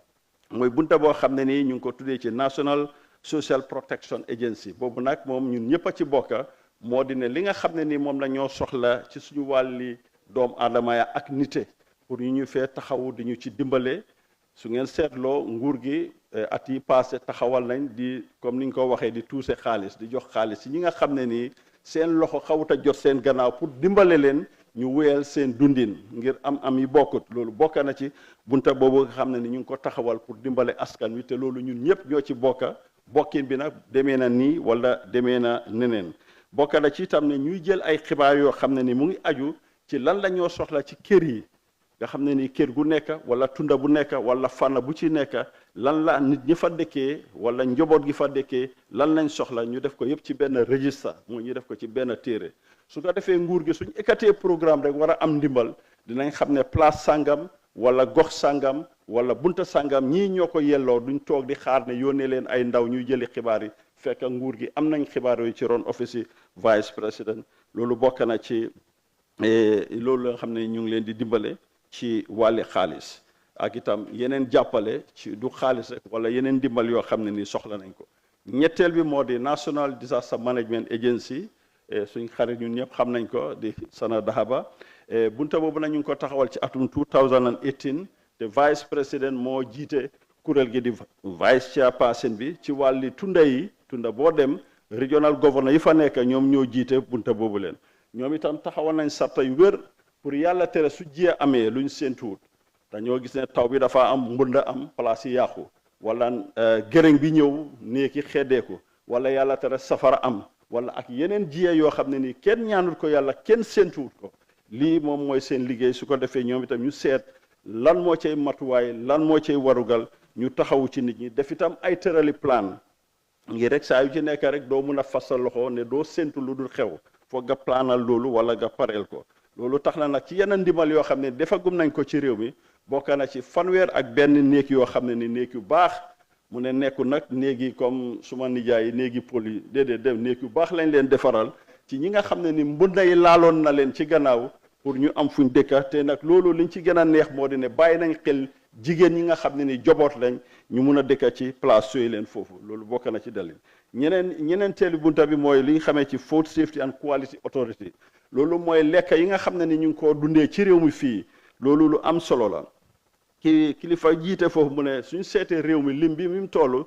mooy bunta boo xam ne nii ñu ngi ko tuddee ci National Social Protection Agency boobu nag moom ñun ñëpp a ci bokka moo di ne li nga xam ne ni moom la ñoo soxla ci suñu wàlli doomu aadama ya ak nite pour ñu fee taxawu di ñu ci dimbale su ngeen seetloo nguur gi at yi passé taxawal nañ di comme ni ñu ko waxee di tuuse xaalis di jox xaalis ci ñi nga xam ne nii seen loxo xawut a jot seen gannaaw pour dimbale leen ñu wéyal seen dundin ngir am yi bokkut loolu bokk na ci bunta boobu nga xam ne ni ñu ngi ko taxawal pour dimbale askan wi te loolu ñun ñëpp ñoo ci bokka bokkin bi nag demee na nii wala demee na neneen bokk na ci itam ne ñuy jël ay xibaar yoo xam ne ni mu ngi aju ci lan la ñoo soxla ci kër yi nga xam ne ni kër gu nekk wala tunda bu nekk wala fànn bu ci nekk lan la nit ñi fa dëkkee wala njaboot gi fa dëkkee lan lañ soxla ñu def ko yëpp ci benn registre mooy ñu def ko ci benn téere su ko defee nguur gi suñ écarté programme rek war a am ndimbal dinañ xam ne place sangam wala gox sangam wala bunta sangam ñii ñoo ko yelloo duñ toog di xaar ne yónnee leen ay ndaw ñuy jëli xibaar yi fekk nguur gi am nañ xibaar yooyu ci ron office yi vice président loolu bokk na ci loolu nga xam ne ñu ngi leen di dimbale ci wàlli xaalis ak itam yeneen jàppale ci du xaalis rek wala yeneen dimbal yoo xam ne ni soxla nañ ko ñetteel bi moo di National Disaster Management Agency suñ xarit ñun ñëpp xam nañ ko di Sana Dahaba bunta boobu nag ñu ngi ko taxawal ci atum 2018 te vice président moo jiite kuréel gi di vice chairperson bi ci wàlli tunda yi tunda boo dem regional governor yi fa nekk ñoom ñoo jiite bunta boobu leen ñoom itam taxawal nañ sarta yu wér pour yàlla tere su jiyee amee luñ séentuwut dañoo gis ne taw bi dafa am mbënd am place yi yàqu wala gërëng bi ñëw néeki xeddeeku wala yàlla tere safara am wala ak yeneen jiye yoo xam ne nii kenn ñaanul ko yàlla kenn séentuwut ko lii moom mooy seen liggéey su ko defee ñoom itam ñu seet lan moo cay matuwaay lan moo cay warugal ñu taxawu ci nit ñi def itam ay tërali plan ngir rek saa yu ci nekk rek doo mun a fasal loxo ne doo séentu lu dul xew foog nga planal loolu wala nga pareel ko loolu tax na nag ci yeneen ndimbal yoo xam ne defagum nañ ko ci réew mi bokk na ci 101 néeg yoo xam ne ni néeg yu baax mu ne nekku nag néegi comme suma nijaay yi néegi pol yi déedéet dem néeg yu baax lañ leen defaral ci ñi nga xam ne ni mbunda yi laaloon na leen ci gannaaw pour ñu am fuñ dëkka te nag loolu liñ ci gën a neex moo di ne bàyyi nañ xel jigéen ñi nga xam ne ni joboot lañ ñu mun a dëkka ci place yooyu leen foofu loolu bokk na ci dalil ñeneen teelu bunta bi mooy li nga xamee ci Food Safety and Quality Authority loolu mooy lekk yi nga xam ne ni ñu ngi koo dundee ci réew mi fii loolu lu am solo la kilifa jiite foofu mu ne suñ seetee réew mi lim bi mu toll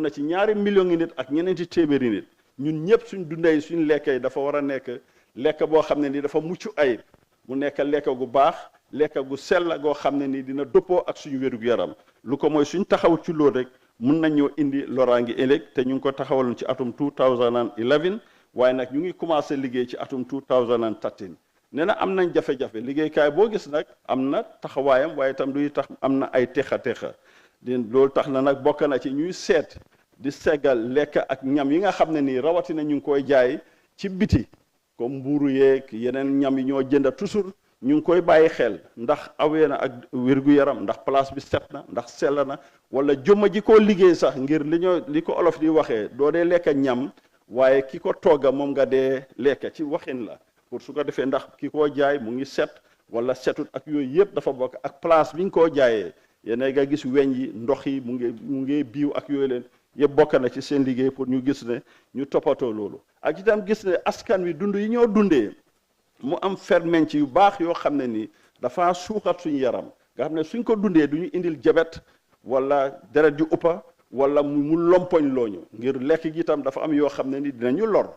na ci 2 millions ngi nit ak ñeneenti téeméeri nit ñun ñëpp suñ dundee suñ lekk yi dafa war a nekk lekk boo xam ne ni dafa mucc ayib mu nekk lekk gu baax lekk gu sell goo xam ne ni dina dëppoo ak suñu wérug yaram lu ko mooy suñ taxaw ci loolu rek mun nañ ñoo indi loraangi ëllëg te ñu ngi ko taxawaloon ci atum 2011 waaye nag ñu ngi commencé liggéey ci atum 2013 nee na am nañ jafe-jafe liggéeykaay boo gis nag am na taxawaayam waaye itam duy tax am na ay texa loolu tax na nag bokk na ci ñuy seet di seggal lekk ak ñam yi nga xam ne nii rawatina ñu ngi koy jaay ci biti comme mbuuru yeeg yeneen ñam yi ñoo jënda toujours ñu ngi koy bàyyi xel ndax awee na ak wér-gu-yaram ndax place bi set na ndax sell na wala jëmma ji koo liggéey sax ngir li ko olof di waxee doo dee lekk ñam waaye ki ko togga moom nga dee lekk ci waxin la pour su ko defee ndax ki koo jaay mu ngi set wala setut ak yooyu yëpp dafa bokk ak place bi nga koo jaayee yéen nga gis weñ yi ndox yi mu ngi biiw ak yooyu leen yëpp bokk na ci seen liggéey pour ñu gis ne ñu toppatoo loolu ak itam gis ne askan wi dund yi ñoo dundee mu am ferment yu baax yoo xam ne ni dafa suuxat suñu yaram nga xam ne suñ ko dundee du ñu indil jabet wala deret yu uppa wala mu lompoñ looñu ngir lekk gi itam dafa am yoo xam ne ni dinañu lor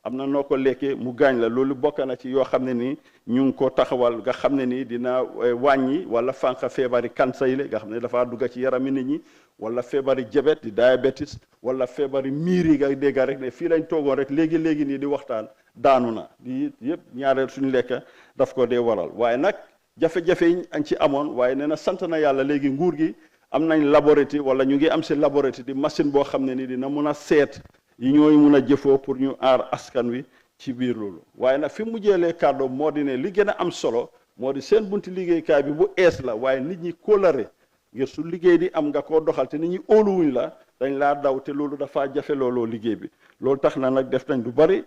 am na noo ko lekkee mu gaañ la loolu bokk na ci yoo xam ne ni ñu ngi ko taxawal nga xam ne ni dina wàññi wala fànq feebari cancer yi la nga xam ne dafa dugg ci yarami nit ñi wala feebari diabète di diabetes wala feebari miir yi nga dégg rek ne fii lañ toogoon rek léegi nii di waxtaan daanu na di yëpp ñaareel suñu lekk daf ko dee waral waaye nag jafe-jafe yi añ ci amoon waaye nee na sant na yàlla léegi nguur gi am nañ laboratoire wala ñu ngi am si laboratoire di machine boo xam ne ni dina mun a seet yi ñooy mun a jëfoo pour ñu aar askan wi ci biir loolu waaye nag fi mu jëlee kàddu moo di ne li gën a am solo moo di seen bunti liggéeykaay bi bu ees la waaye nit ñi kóolare ngir su liggéey di am nga koo doxal te nit ñi óoluwuñ la dañ laa daw te loolu dafa jafe looloo liggéey bi loolu tax na nag def nañ lu bari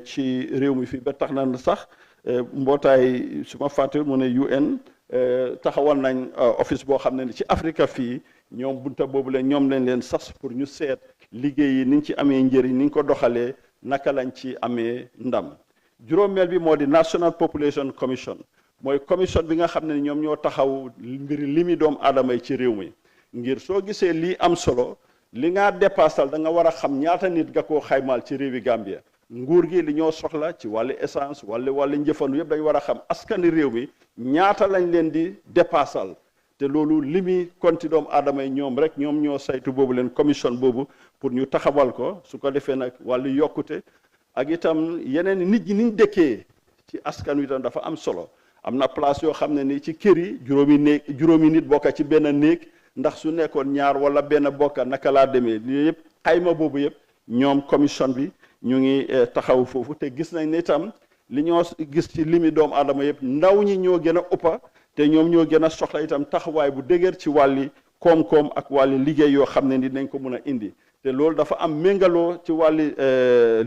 ci réew mi fii ba tax na sax mbootaay su ma fàtte mu ne UN taxawal nañ office boo xam ne ni ci Afrique fii ñoom bunta boobu la ñoom lañ leen sas pour ñu seet liggéey yi ni ñu ci amee njëriñ ni ñu ko doxalee naka lañ ci amee ndam juróomeel bi moo di National Population Commission mooy commission bi nga xam ne ñoom ñoo taxaw mbiri limi doomu aadama yi ci réew mi ngir soo gisee lii am solo li nga dépassal da nga war a xam ñaata nit nga koo xaymaal ci réewi Gambia nguur gi li ñoo soxla ci wàllu essence wàllu njëfandu yëpp dañ war a xam askani réew mi ñaata lañ leen di dépassal te loolu limi konti doomu aadama yi ñoom rek ñoom ñoo saytu boobu leen commission boobu pour ñu taxawal ko su ko defee nag wàllu yokkute ak itam yeneen nit ñi niñ dëkkee ci askan wi tam dafa am solo am na place yoo xam ne ni ci kër yi juróomi nit bokka ci benn néeg ndax su nekkoon ñaar wala benn bokka naka laa demee lii yëpp xayma boobu yëpp ñoom commission bi ñu ngi taxaw foofu te gis nañ ne itam li ñoo gis ci limi doomu aadama yëpp ndaw ñi ñoo gën a ëppa te ñoom ñoo gën a soxla itam taxawaay bu dëgër ci wàlli koom-koom ak wàlli liggéey yoo xam ne ni dinañ ko mun a indi te loolu dafa am méngaloo ci wàlli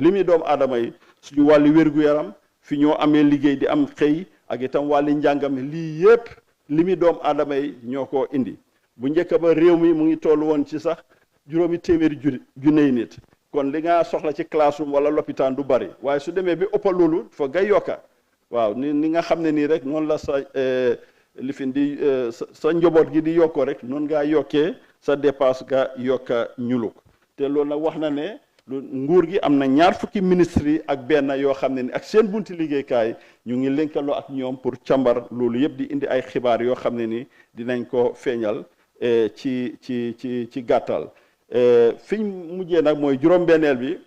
limi doomu aadama yi suñu wàlli wér-gu-yaram fi ñoo amee liggéey di am xëy ak itam wàlli njàngam lii yëpp limi doomu aadama yi ñoo ko indi bu njëkk ba réew mi mu ngi toll woon ci sax 700 junney nit kon li nga soxla ci classroom wala lopitaan du bari waaye su demee bi ëppa loolu foog nga yokka waaw ni nga xam ne nii rek noonu la sa lifin di sa njaboot gi di yokkoo rek noonu ngaa yokkee sa dépasse nga yokka ñuluk te loolu nag wax na ne nguur gi am na ñaar fukki ministre yi ak benn yoo xam ne ni ak seen bunti liggéeykaay ñu ngi lëkkaloo ak ñoom pour càmbar loolu yëpp di indi ay xibaar yoo xam ne ni dinañ ko feeñal ci gàttal fiñ mujjee nag mooy juróom-benneel bi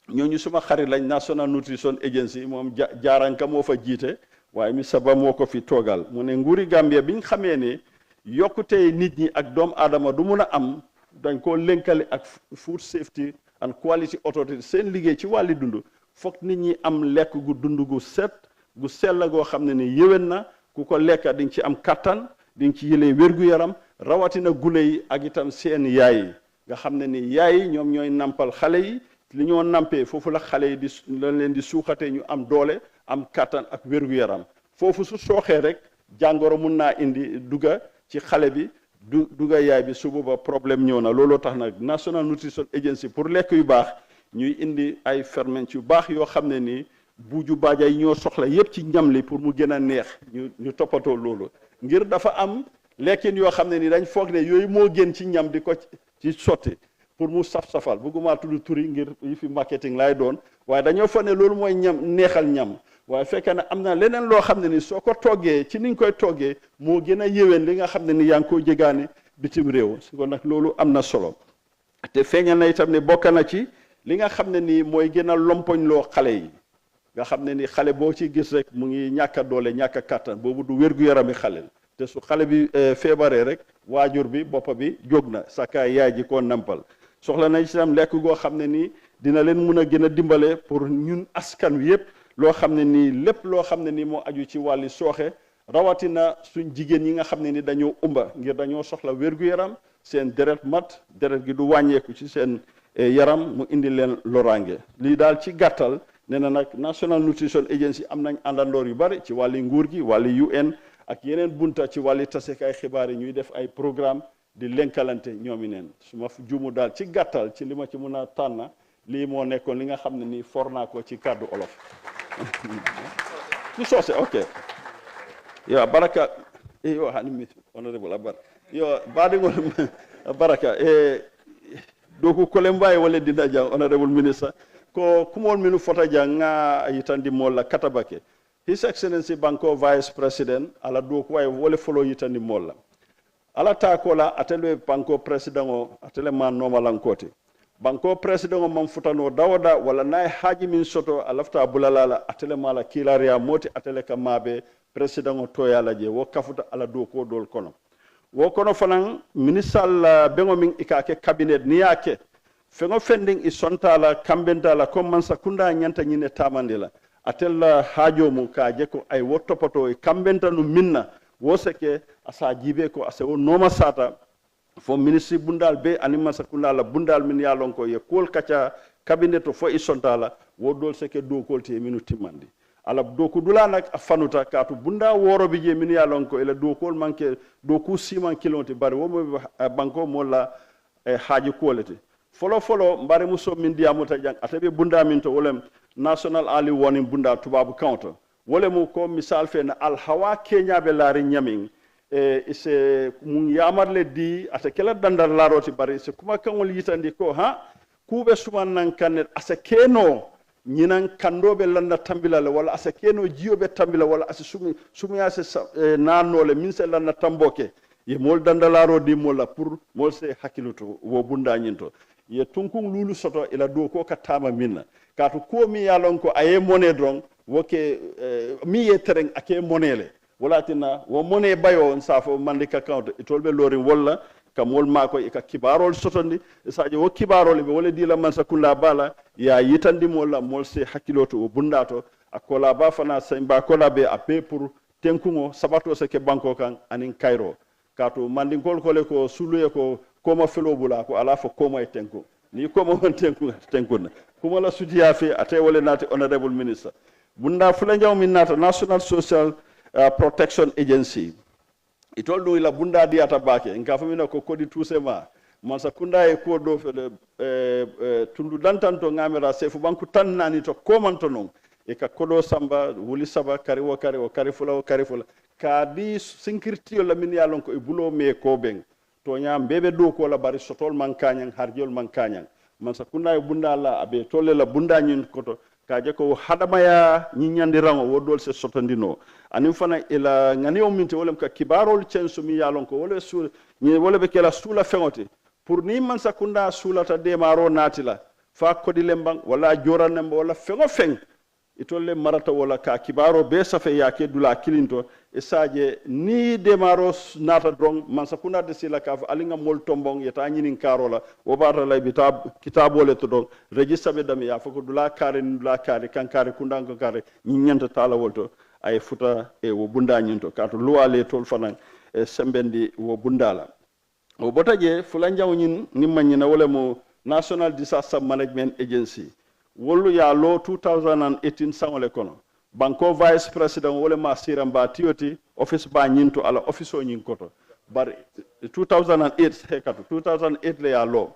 ñooñu suma xarit lañ National Nutrition Agency moom jaaranka moo fa jiite waaye mi saba moo ko fi toogal mu ne nguuri Gambia biñ xamee ne yokkutey nit ñi ak doomu aadama du mun a am dañ koo lënkale ak food safety and quality authority seen liggéey ci wàlli dund foog nit ñi am lekk gu dund gu set gu sell goo xam ne ni yéwén na ku ko lekka di nga ci am kattan di nga ci yëlee wér-gu-yaram rawatina gune yi ak itam seen yaay yi nga xam ne ni yaay yi ñoom ñooy nampal xale yi li ñoo nampee foofu la xale yi di lañ leen di suuxatee ñu am doole am kattan ak wér-gu-yaram foofu su sooxee rek jàngoro mun naa indi duga ci xale bi duga yaay bi su booba problème ñëw na looloo tax nag National Nutrition Agency pour lekk yu baax ñuy indi ay ferment yu baax yoo xam ne nii buuju baaja yi ñoo soxla yépp ci ñam li pour mu gën a neex ñu toppatoo loolu ngir dafa am lekkin yoo xam ne ni dañ foog ne yooyu moo gën ci ñam di ko ci sotti pour mu saf-safal bëgguma tudd turi ngir yi fi marketing lay doon waaye dañoo foog ne loolu mooy ñam neexal ñam waaye fekkee ne am na leneen loo xam ne ni soo ko toggee ci ni nga koy toggee moo gën a yéwén li nga xam ne ni yaa ngi koy jégaani bitim réew su ko nag loolu am na solo te feeñal na itam ne bokk na ci li nga xam ne nii mooy gën a lompoñ loo xale yi nga xam ne ni xale boo ci gis rek mu ngi ñàkk a doole ñàkk a kàttan boobu du wér-gu-yarami xale te su xale bi feebaree rek waajur bi boppa bi jóg na saka yaay ji koo nampal soxla na ci tam lekk goo xam ne nii dina leen mun a gën a dimbale pour ñun askan wi yëpp loo xam ne nii lépp loo xam ne nii moo aju ci wàlli sooxe rawatina suñ jigéen yi nga xam ne ni dañoo umba ngir dañoo soxla wér-gu-yaram seen deret mat deret gi du wàññeeku ci seen yaram mu indi leen loraange lii daal ci gàttal nee na nag National Nutrition Agency am nañ àndandoor yu bari ci wàlli nguur gi wàlli UN ak yeneen bunta ci wàlli tasekaay xibaar yi ñuy def ay programme di lenkalante ñoomi neen su ma juumu daal ci gàttal ci li ma ci mun a tànn lii moo nekkoon li nga xam ne nii for naa ko ci kàddu olof ci soose ok yo baraka yo hani mi honorable abar yo baɗigol baraka doku kole mbawi walla dinda jang honorable ministre ko kumol minu fota jang nga yitandi molla katabake his excellency banko vice president ala doku way wole folo yitandi molla ala ta kola atele banko president o atele man nomalankoti banko president o man futano dawda wala nay haji min soto alafta bulalala atele mala kilaria moti atele kamabe president o toyala je wo kafuta ala doko dol kono wo kono fanan ministal bengo min ikake cabinet niyake fengo fending i sontala kambentala comme Mansa Kunda nyanta nyine tamandila atella hajo mu ka je ko ay wottopoto e kambenta no minna wo seke asa jibe ko asa wo noma sata fo ministre bundal be ani Mansa Kunda la bundal min yalon ko ye kol kacha cabinet fo i sontala wo dol seke do kolte minu timmandi ala doku dula nak afanuta katu bunda woro bi je min yalon ko ela dokol manke doku siman kilonti bari wo mo banko mo la haji quality folo mbare muso min diamuta jang atabe bunda min to wolem national early warning bunda tubabu counter wolemu ko misal fe na al hawa kenya be laari nyamin ise mun yamarle di ata kala dandar laroti bari se kuma kangol yitandi ko ha kube suman nan kanet asa keno ñinan kandoɓe landa tambilale walla asa keno jiyoɓe tambila walla asa sumuya se nanole min se landa tamboke ye mol dandalaro di molla pour mol se hakkiluto wo bundañin to ye tunkun lulu soto ila do ko ka tama minna kaatu ko mi yalon ko aye mone dron woke mi ye tereng ake monele wala tina wo mone bayo on safo mande ka account itolbe lorin walla kam wol mako e ka kibarol sotondi sadio wo kibarol be wala dila Mansa Kunda bala ya yitandi molla mol se hakkiloto o bundato akola ba fana semba kola be ape pour tenkugo sabato se ke banko kan anin kairo kato mandi gol kole ko suluye ko koma felo bula ko ala fo koma e tenku ni koma won tenkuna kuma la sudiya fe ate wala nati honorable minister bunda fula njaw min nata National Social Protection Agency itol do ila bunda diata bake nka famina ko kodi tusema Mansa Kunda e ko do fele tundu dantanto ngamera sefu banku tan nani to komanto non e ka kodo samba wuli saba kari fula ka di sinkirtiyo la min yalon ko e bulo me ko ben to nyam bebe do ko la bari sotol man kanyang harjol man kanyang mansa kunna bunda la abe tolle la bunda nyin koto kaje ko hadamaya nyi nyandirango wodol se sotandino anim fana ila ngani o minti wolem ka kibarol censu mi yalon ko wala sul ni wala be kala sula fengote pour ni mansa kunda sulata de maro natila fa kodi lembang wala joranem wala fengo feng itolle marata wala ka kibaro be safe yake dula kilinto e saje ni demaros nata drong mansa kuna de sila ka alinga mol tombong yeta nyinin karola wo bata lay kitabole to dong registre be dami ya fako dula kare kan kare kundango kare nyanta tala wolto ay futa e wo bunda nyinto kato luwale tol fanan e sembendi wo bundala wo botaje fulanjaw nyin nimanyina wala mo National Disaster Management Agency wolu ya lo 2018 sangole kono banko vice president wole ma siramba tioti office ba nyinto ala office o nyin koto bar 2008 hekatu 2008 le ya lo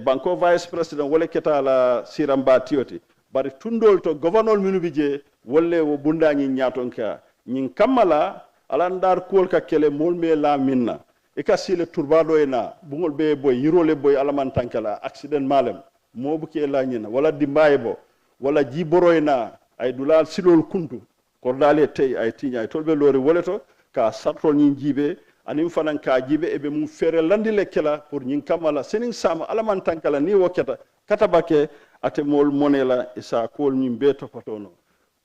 banko vice president wole keta ala siramba tioti bar tundol to governor minubije wolle wo bunda nyin nyatonka nyin kamala ala ndar kol ka kele mol me la minna e ka sile turbado ena bungol be boy yirole boy ala man tankala accident malem mobu ke la nyina wala dimbaye bo wala jiboroyna ay dulal silol kuntu kordale tay ay tinya ay tolbe lori woleto ka sartol nyin jibe anim fanan ka jibe ebe mum fere landile kela pour nyin kamala senin sama ala man tankala ni woketa katabake ate mol monela isa kol nyin be topotono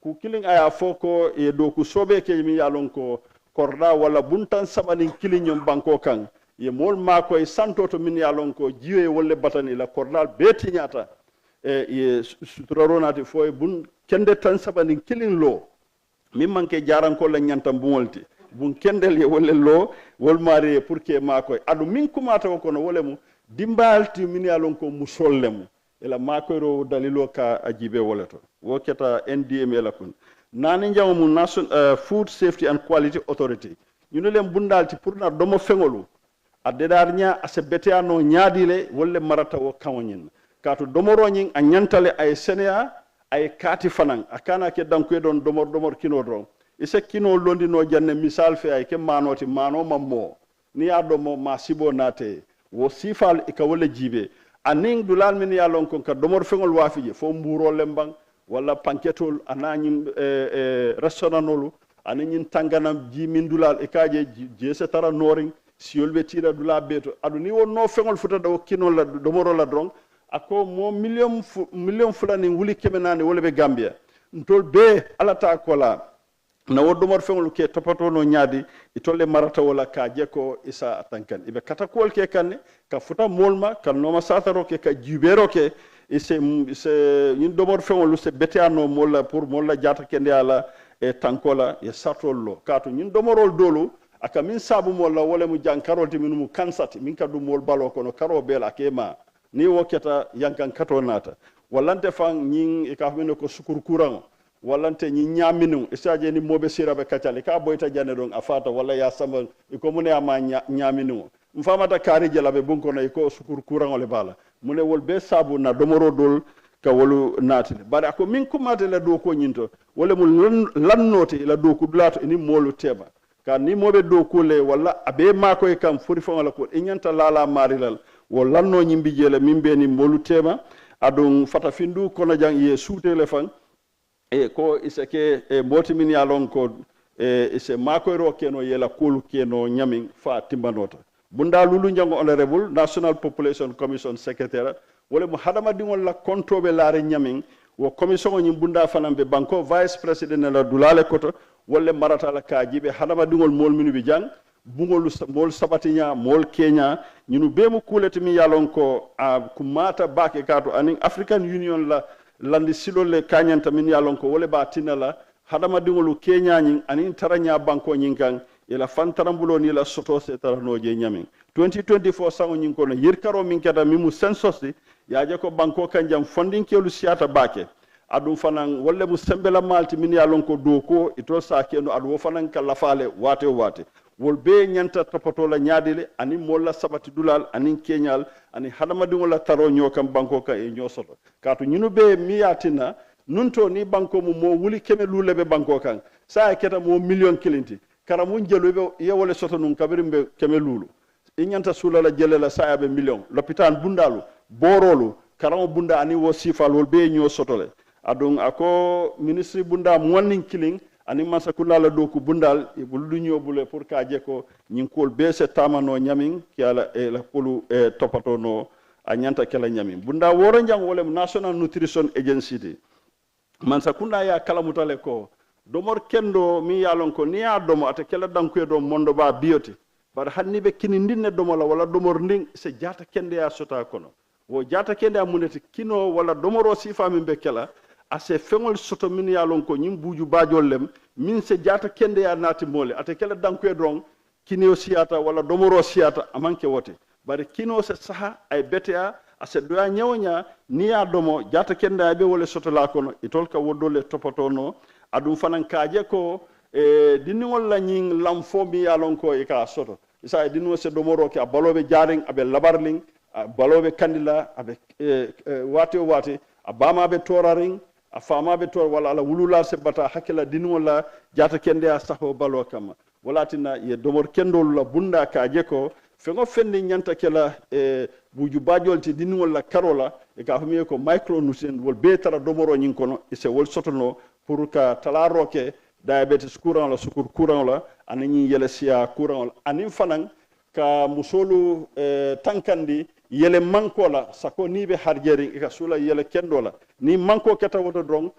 ku killing aya foko e do ku sobe ke mi yalon ko korda wala buntan sabanin kilinyom banko kan ye mol mako e santo to min yalon ko jiwe wolle batani la kordal beti nyata ye sutraronati foy bun kende tan sabanin kilin lo min manke jaran ko la nyanta bumolti bun kendel ye wolle lo wol mari pour que mako adu min kumata ko no wolle mu dimbalti min yalon ko musollemu ela mako ro dalilo ka ajibe woleto wo keta NDM la kun nani jamu National Food Safety and Quality Authority ñu lem bundalti pour na domo fengolu adedar nya ase beteano nyaadile wolle marata wo kawnyin kato domoroñin a nyantale ay senea ay kati fanan akana ke danku don domor kino don ise kino londi no janne misal fe ay ke manoti mano mammo ni ado mo ma sibo nate wo sifal e ka wala jibe aning dulal min ya lon kon ka domor fengol wafije fo mburo lembang wala panketol ananyim restaurantolu anin tanganam ji min dulal e kaje je se tara noring siolbe tira dula beto adu ni wonno fengol futa do kino la domoro la drong ako mo million fulani wuli kemenani wala be Gambia ntol be alata kola na wodomor fengol ke topato no nyaadi itolle marata wala ka jeko isa atankan ibe katakol ke kanne ka futa molma kan no sataro ke ka jubero ke ise yin domor fengol se betiano molla pour molla jata kende ala e tankola e satollo kato yin domorol dolo aka min sabu molla wala mu jankarolti min mu kansati min kadu mol balo kono karo bela kema ni woketa yankan kato nata wallante fan nyin e ka famino ko sukur kurango wallante nyin nyaminu isaje ni mobe sirabe kacale ka boyta jane don afata walla ya samba ko mune ama nyaminu mfamata kari jelabe bunko na ko sukur kurango le bala mune wol be sabu na domoro dol ka wolu natile bare ko min kumate la do ko nyinto wala mu lannote la do ko dulato ni molu teba ka ni mobe do ko le walla abe mako e kam furi fon wala ko e nyanta lala marilal wo lanno nyimbi jele mimbe ni molu tema adun fata findu kono jang ye suutele fan e ko isake e moti min ya lon ko ise mako ro keno yela kolu keno nyamin fa timbanota bunda lulu jango honorable National Population Commission secretary wala mu hadama dingol la kontobe laare nyamin wo commission nyi bunda fanambe banko vice president la dulale koto wala marata la kajibe hadama dingol mol minu bi jang bungol mol sabatinya mol Kenya ñunu bemu kuleti mi yalon ko kumata bake kato anin African Union la landi silole kanyanta min yalon ko wole ba tinala hadama dingolu Kenya nyin anin taranya banko nyin kan ila fantarambulo ni la soto se taranoje nyamin 2024 sango nyin ko no yirkaro min kada mimu census yaaje ko banko kanjam funding kelu siata bake adum fanan wolle mu sembela malti min yalon ko do ko ito sa keno adu fanan kala fale wate wol be nyanta topoto la nyaadile ani molla sabati dulal ani kenyal ani hadama dingo la taro nyokam banko ka e nyosoto kato nyinu be miyatina nunto ni banko mo wuli keme lulebe banko kan sa keta mo million kilinti karamun jelo be yewole soto nun kabirimbe keme lulu inyanta sula la jele la sa be million l'hôpital bundalu borolu karango bunda ani wo sifal wol be ñoo sotole adon ako ministre bunda morning killing ani Mansa Kunda la doku bundal e bulu ñobule pour ka je ko ñin kol be se tamano nyamin ki ala e la polu e topato no a ñanta kala nyamin bunda woro jang wole National Nutrition Agency di Mansa Kunda ya kala mutale ko domor kendo mi yalon ko ni ya domo ata kala danku do mondo ba bioti bar hanni be kini ndinne domo la wala domor nding se jata kende ya sota kono wo jata kende amuneti kino wala domoro sifa min be kala ase fengol soto min yalon ko nyim buju bajol lem min se jata kende ya nati mole ata kala danku dron kino siata wala domoro siata amanke wote bar kino se saha ay betea ase doya nyawonya ni ya domo jata kende be wala soto la kono itol ka wodole topotono adum fanan kaje ko diningol la nying lamfo mi yalon ko e ka soto isa dinno se domoro ke balobe jaring abe labarling balobe kandila abe wati o wati abama be toraring a fama be tor wala ala wulula se bata hakila diningol la jata kende a saho balo kama walatina ye domor kendol la bunda kaje ko fengo fendi nyanta kala buju bajol ti diningol la karola e ka fami ko micronutrient wol be tara domoro nyin kono e se wol sotono pour ka talaroke diabetes courant la sukur courant la anani yele sia courant la anin fanan ka musolu tankandi yele manko la sako ni be harjeri ka sula yele kendo la ni manko keta woto dron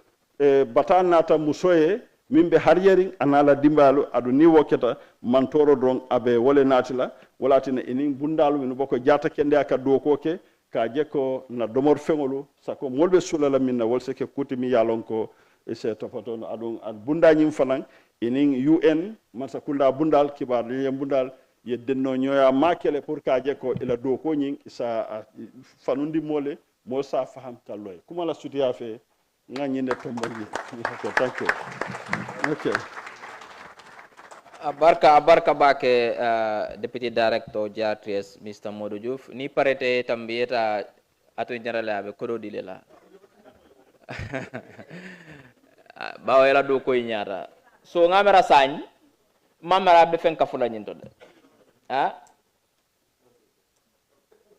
batana ta musoye mimbe harjeri anala dimbalu adu ni woketa mantoro dron abe wole natila walatina enin bundalu min boko jata kende aka do koke ka jeko na domor fengolu sako molbe sula la minna wolse ke kutimi yalonko e se topato no adon ad bunda nyim fanan enin UN Mansa Kunda bundal kibar le bundal ye denno nyoya makele pour ka je ko ila do ko nyin isa fanundi mole mo sa faham kalloy kuma la sutiya fe ngani ne tombogi okay thank you okay abarka bake deputy director JRTS Mr. Modou Diouf ni parete tambiyeta ato general abe kododi lela bawo ela do koy ñaata so ngamera sañ mamara be fen kafula ñinto de ha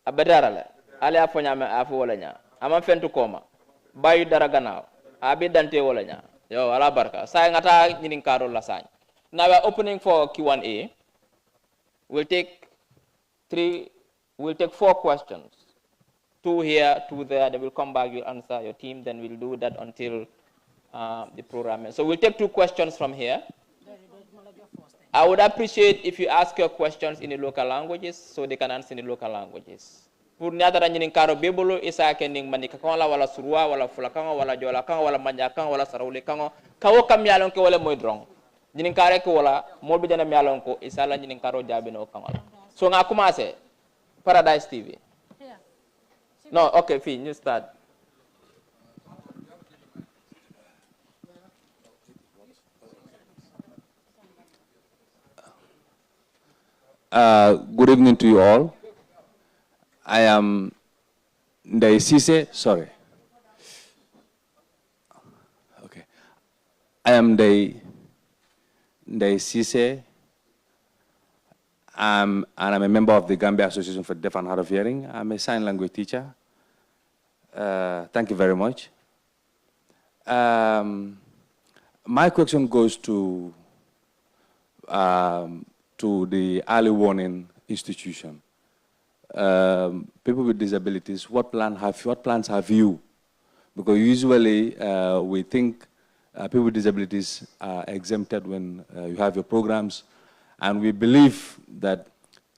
abedara la ale afonya me afo wala nya ama fentu koma bayu dara gannaaw abi dante wala nya yo ala barka say ngata ñinin karo la sañ now we are opening for Q&A. We'll take 4 questions, 2 here, 2 there. They will come back, you'll answer your team, then we'll do that until the program. So we'll take 2 questions from here. I would appreciate if you ask your questions in the local languages so they can answer in the local languages. Pour nyata ñinin karo bebolo isa kening manika kan wala surwa wala fulakan wala jola kan wala manjakan wala sarawli kan kawo kam yalon ke wala moy drong ñinin kare ko wala molbe jana yalon ko isa la ñinin karo jabe no kan wala so nga commencer Paradise TV no okay fi ñu start good evening to you all. I am Ndai Sise, sorry. Okay. I am Ndai Sise, and I'm a member of the Gambia Association for Deaf and Hard of Hearing. I'm a sign language teacher. Thank you very much. My question goes to the early warning institution. People with disabilities, what plans have you? Because usually we think people with disabilities are exempted when you have your programs, and we believe that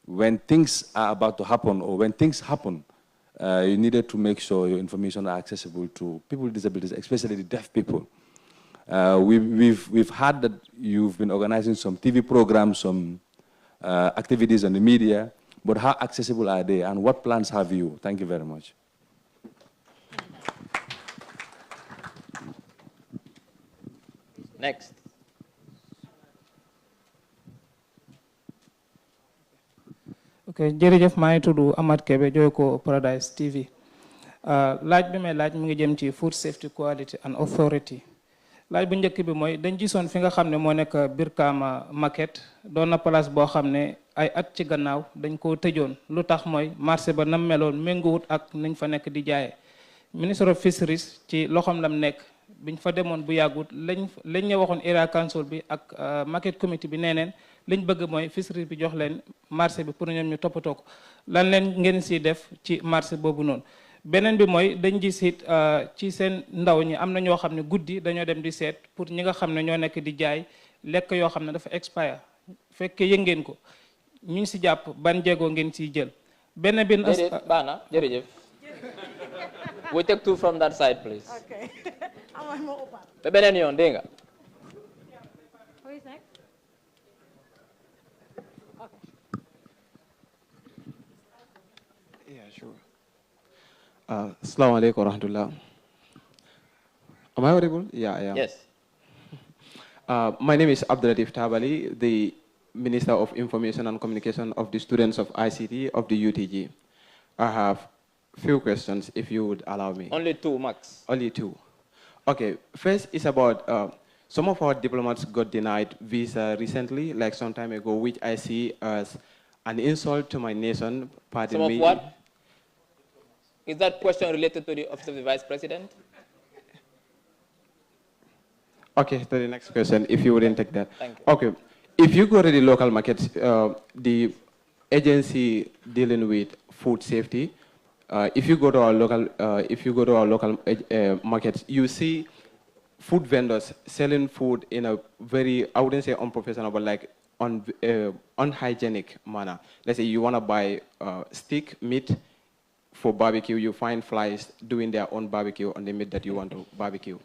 when things are about to happen or when things happen, you needed to make sure your information are accessible to people with disabilities, especially the deaf people. We've heard that you've been organizing some TV programs, some activities on the media, but how accessible are they and what plans have you? Thank you very much. Next. Okay, jërëjëf maa ngi tudd Amath Kebe jooy ko Paradise TV. Laaj bi may laaj mu ngi jëm ci Food Safety Quality and Authority. Laaj bu njëkk bi mooy dañ gisoon fi nga xam ne moo nekk Brikama Market doon na place boo xam ne ay at ci gannaaw dañ koo tëjoon lu tax mooy marché ba nam meloon méngoowut ak nañ fa nekk di jaayee Minister of Fisheries ci loxoom lam nekk biñ fa demoon bu yàggut lañ ñu waxoon area council bi ak market committee bi neeneen liñ bëgg mooy fisheries bi jox leen marché bi pour ñoom ñu toppatoo ko lan leen ngeen si def ci marché boobu noonu beneen bi mooy dañ gis it ci seen ndaw ñi am na ñoo xam ne guddi dañoo dem di seet pour ñi nga xam ne ñoo nekk di jaay lekk yoo xam ne dafa expire fekkee yëg ngeen ko ñu ngi si jàpp ban jéego ngeen siy jël benn bi baax na jërëjëf we take two from that side please ba beneen yoon dégg nga Assalamu alaikum warahmatullah. Am I audible? Yeah, I am. Yes. My name is Abdulatif Tabali, the Minister of Information and Communication of the students of ICT of the UTG. I have few questions, if you would allow me. Only two, max. Only two. Okay, first is about some of our diplomats got denied visa recently, like some time ago, which I see as an insult to my nation. Pardon me. Some of what? Is that question related to the Office of the Vice President? Okay, to the next question, if you wouldn't take that. Thank you. Okay, if you go to the local markets, the agency dealing with food safety, if you go to our local, markets, you see food vendors selling food in a very, I wouldn't say unprofessional, but like unhygienic manner. Let's say you want to buy steak meat for barbecue, you find flies doing their own barbecue on the meat that you want to barbecue,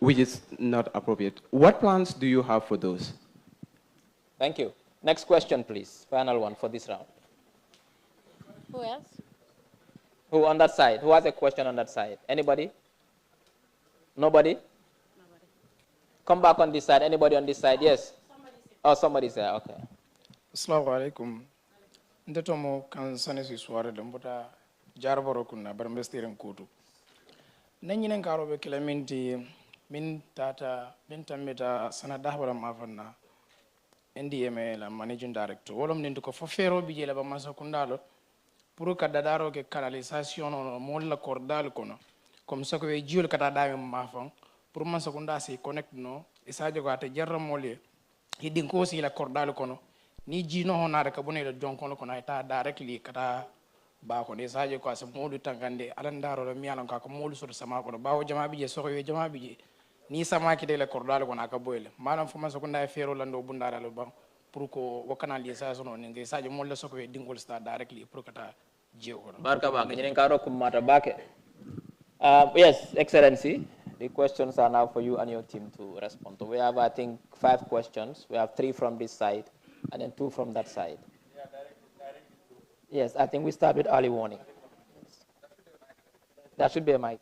which is not appropriate. What plans do you have for those? Thank you. Next question, please. Final one for this round. Who else? Who on that side? Who has a question on that side? Anybody? Nobody? Come back on this side. Anybody on this side? Yes. Oh, somebody's there. Okay. Assalamu alaikum. Ndetomo kan sanesi suare dambota jarboro kunna barmbestiren kutu. Nanyinen karobe kilaminti min tata min tammita sana dahbara mafanna NDMA la managing director wolom nindu ko fofero bi jela ba masa kundalo pour ka dadaro ke canalisation no mol la cordal kono comme ça ko e jiol kata dami mafan pour masa kunda si connect no e sadio ko ata jarra molé hidin ko si la cordal kono ni jino honare ka bonele jonkono kono ita directly kata ba ko ne sadio ko sa modu tangande alandaro la mialan ka ko modu so sama ko bawo jama bije so ko jama bije ni sama ki de la cordal ko naka boyle manam fu man so ko nday fero lando bundara lo ban pour ko wo canalisation no ngi sadio mo la so ko dingol sta directly pour kata jeo ko barka ba ngene ka rokum mata bake. Yes, Excellency, the questions are now for you and your team to respond to. We have, I think, 5 questions. We have 3 from this side and then 2 from that side. Yes, I think we start with early warning. There should be a mic.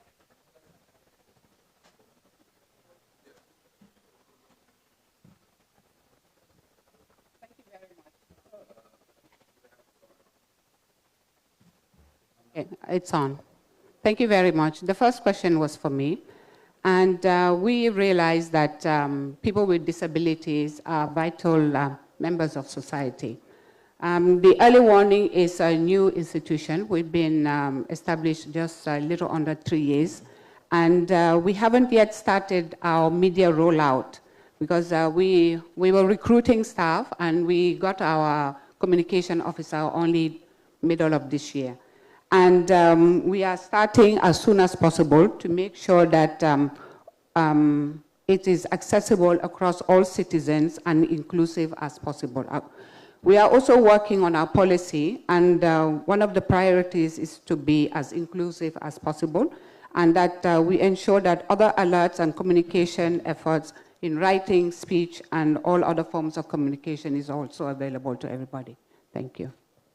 It's on. Thank you very much. The first question was for me. And we realize that people with disabilities are vital members of society. The early warning is a new institution. We've been established just a little under 3 years. And we haven't yet started our media rollout because we were recruiting staff and we got our communication officer only middle of this year. And we are starting as soon as possible to make sure that it is accessible across all citizens and inclusive as possible. We are also working on our policy, and one of the priorities is to be as inclusive as possible, and that we ensure that other alerts and communication efforts in writing, speech, and all other forms of communication is also available to everybody. Thank you.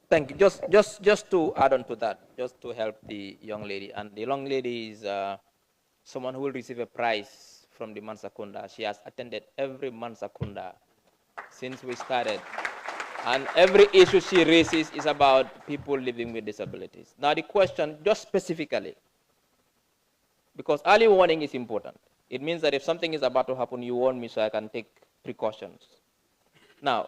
Thank you. Just to add on to that, just to help the young lady. And the young lady is someone who will receive a prize from the Mansa Kunda. She has attended every Mansa Kunda since we started. And every issue she raises is about people living with disabilities. Now the question, just specifically, because early warning is important. It means that if something is about to happen, you warn me so I can take precautions. Now,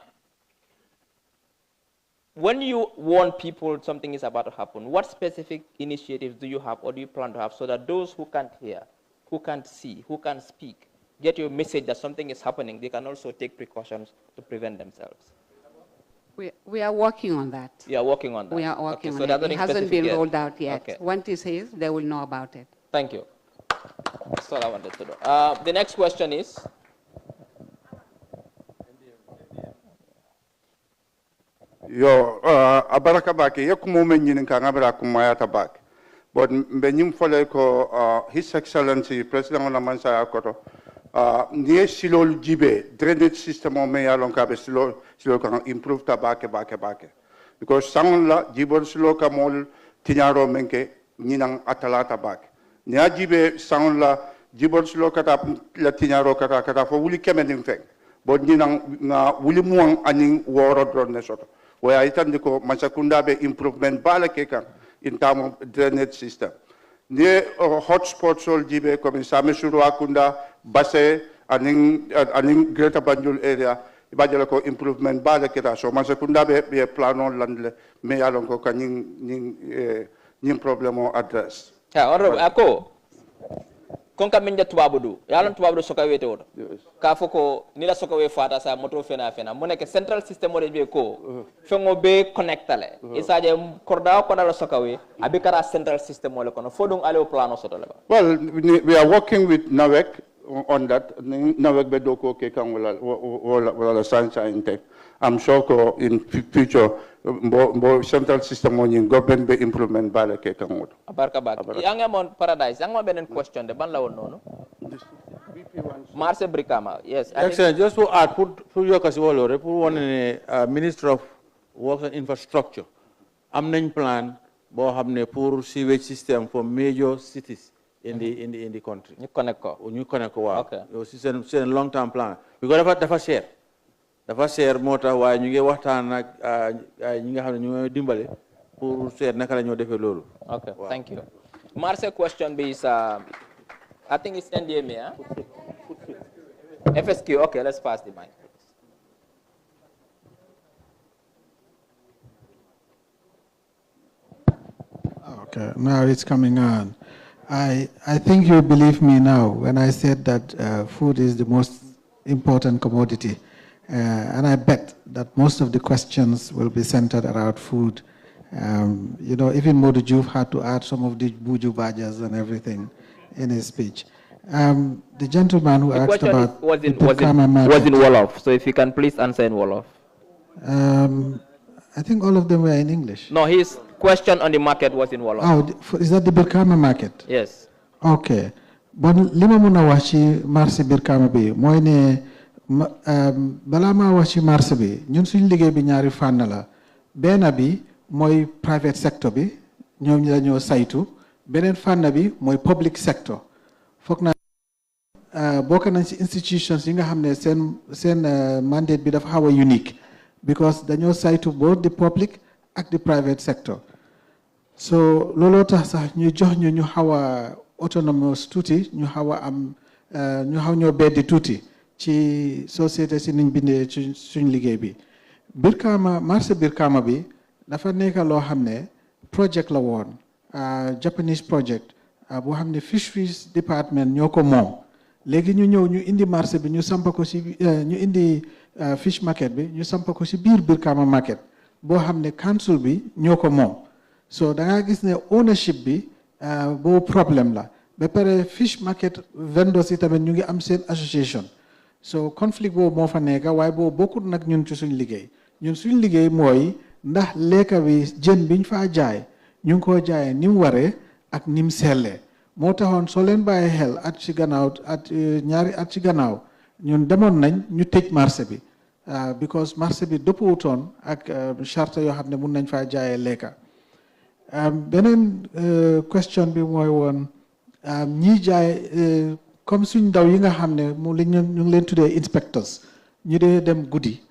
when you warn people something is about to happen, what specific initiatives do you have or do you plan to have so that those who can't hear, who can't see, who can't speak, get your message that something is happening, they can also take precautions to prevent themselves? We are working on that. You are working on that? We are working okay, on so it. It hasn't been rolled out yet. Okay. Once it is, they will know about it. Thank you. That's all I wanted to know. The next question is? Yo, abaraka baki, yakumo menyin ka ngabra kumaya tabak. But benyim fole ko His Excellency President Mansa akoto. Niye silol jibe drainage system o me yalon ka be silol kan improve tabake bake. Because sangon la jibol silo ka mol tinyaro menke ninang atalata bake. Niya jibe sangon la jibol silo kata la tinyaro kata fo wuli kemening feng. But ninang nga wuli muang aning woro drone nesoto. Where I tell you, Mansa Kunda be improvement bala kekan in terms of drainage system. Ne hotspots all jibe comme Samesuru Kunda, Basse, aning Greater Banjul area, ibajala ko improvement bala keta. So Mansa Kunda be plan on land me along ko kaning problem or address. Yeah, alright, ako. Konka minja tuwabudu, yalan tuwabudu soka wete oto. Ka foko nila soka we fata sa moto fena. Mone ke central system mo be ko. Fengo be connectale. Isaje korda ko na soka we, abikara central system mo le kono. Fodung ale plano soto le ba. Well, we are working with NAWEC on that. NAWEC be doko ke kan wala sunshine tech. I'm sure in future more central system on government be implement bala ke kan wot. Abarka bak. Yang amon paradise. Yang mo benen question de ban la won nono. Marse Brikama. Yes. Excellent. Just to add, put your kasiwalo, put one in Minister of Works and Infrastructure. Am nañ plan bo xamne pour sewage system for major cities in the country. Ñu connect ko. Okay. C'est un long term plan. Because dafa share. Dafa share mota way ñu ngi waxtaan ak ñi nga xamne ñu dimbalé pour seet naka la ñoo défé lolu. Okay, thank you. Marse question is I think it's NDMA, huh? FSQ, okay, let's pass the mic. Okay, now it's coming on. I think you believe me now when I said that food is the most important commodity. And I bet that most of the questions will be centered around food. You know, even Modu Juve had to add some of the Buju Bajas and everything in his speech. The gentleman who asked about was in Wolof, so if you can please answer in Wolof. I think all of them were in English. No, his question on the market was in Wolof. Oh, is that the Birkama market? Yes. Okay. Bon lima muna wachi marché Birkama bi moy ne bala ma wachi marché bi ñun suñu liggéey bi ñaari fànn la benn bi mooy private sector bi ñoom ñi dañoo saytu beneen fànn bi mooy public sector foog naa bokk nañ ci institutions yi nga xam ne seen mandate bi dafa xaw a unique because dañoo saytu both the public ak the private sector so looloo tax sax ñu jox ñu xaw a autonomous tuuti ñu xaw a am ñu xaw ñoo beddi tuuti ci société si niñ bindee ci suñ liggéey bi Birkama marché Birkama bi dafa nekk loo xam ne project la woon Japanese project boo xam ne fisheries department ñoo ko moom léegi ñu ñëw ñu indi marché bi ñu sampa ko si ñu indi fish market bi ñu sampa ko si biir Birkama market boo xam ne council bi ñoo ko moom so da nga gis ne ownership bi boo problème la ba pare fish market vendors yi tamit ñu ngi am seen association so conflict boobu moo fa nekk waaye boobu bokkut nag ñun ci suñ liggéey mooy ndax lekka bi jën biñ faa jaay ñu ngi koo jaayee ni mu waree ak ni mu sellee moo taxoon soo leen bàyyi xel at ci gannaaw ñaari at ci gannaaw ñun demoon nañ ñu tëj marché bi because marché bi dëppwutoon ak charte yoo xam ne mun nañ faa jaayee lekka beneen question bi mooy woon ñi jaay comme suñ ndaw yi nga xam ne mu ñu ngi leen tuddee inspectors ñu dee dem guddi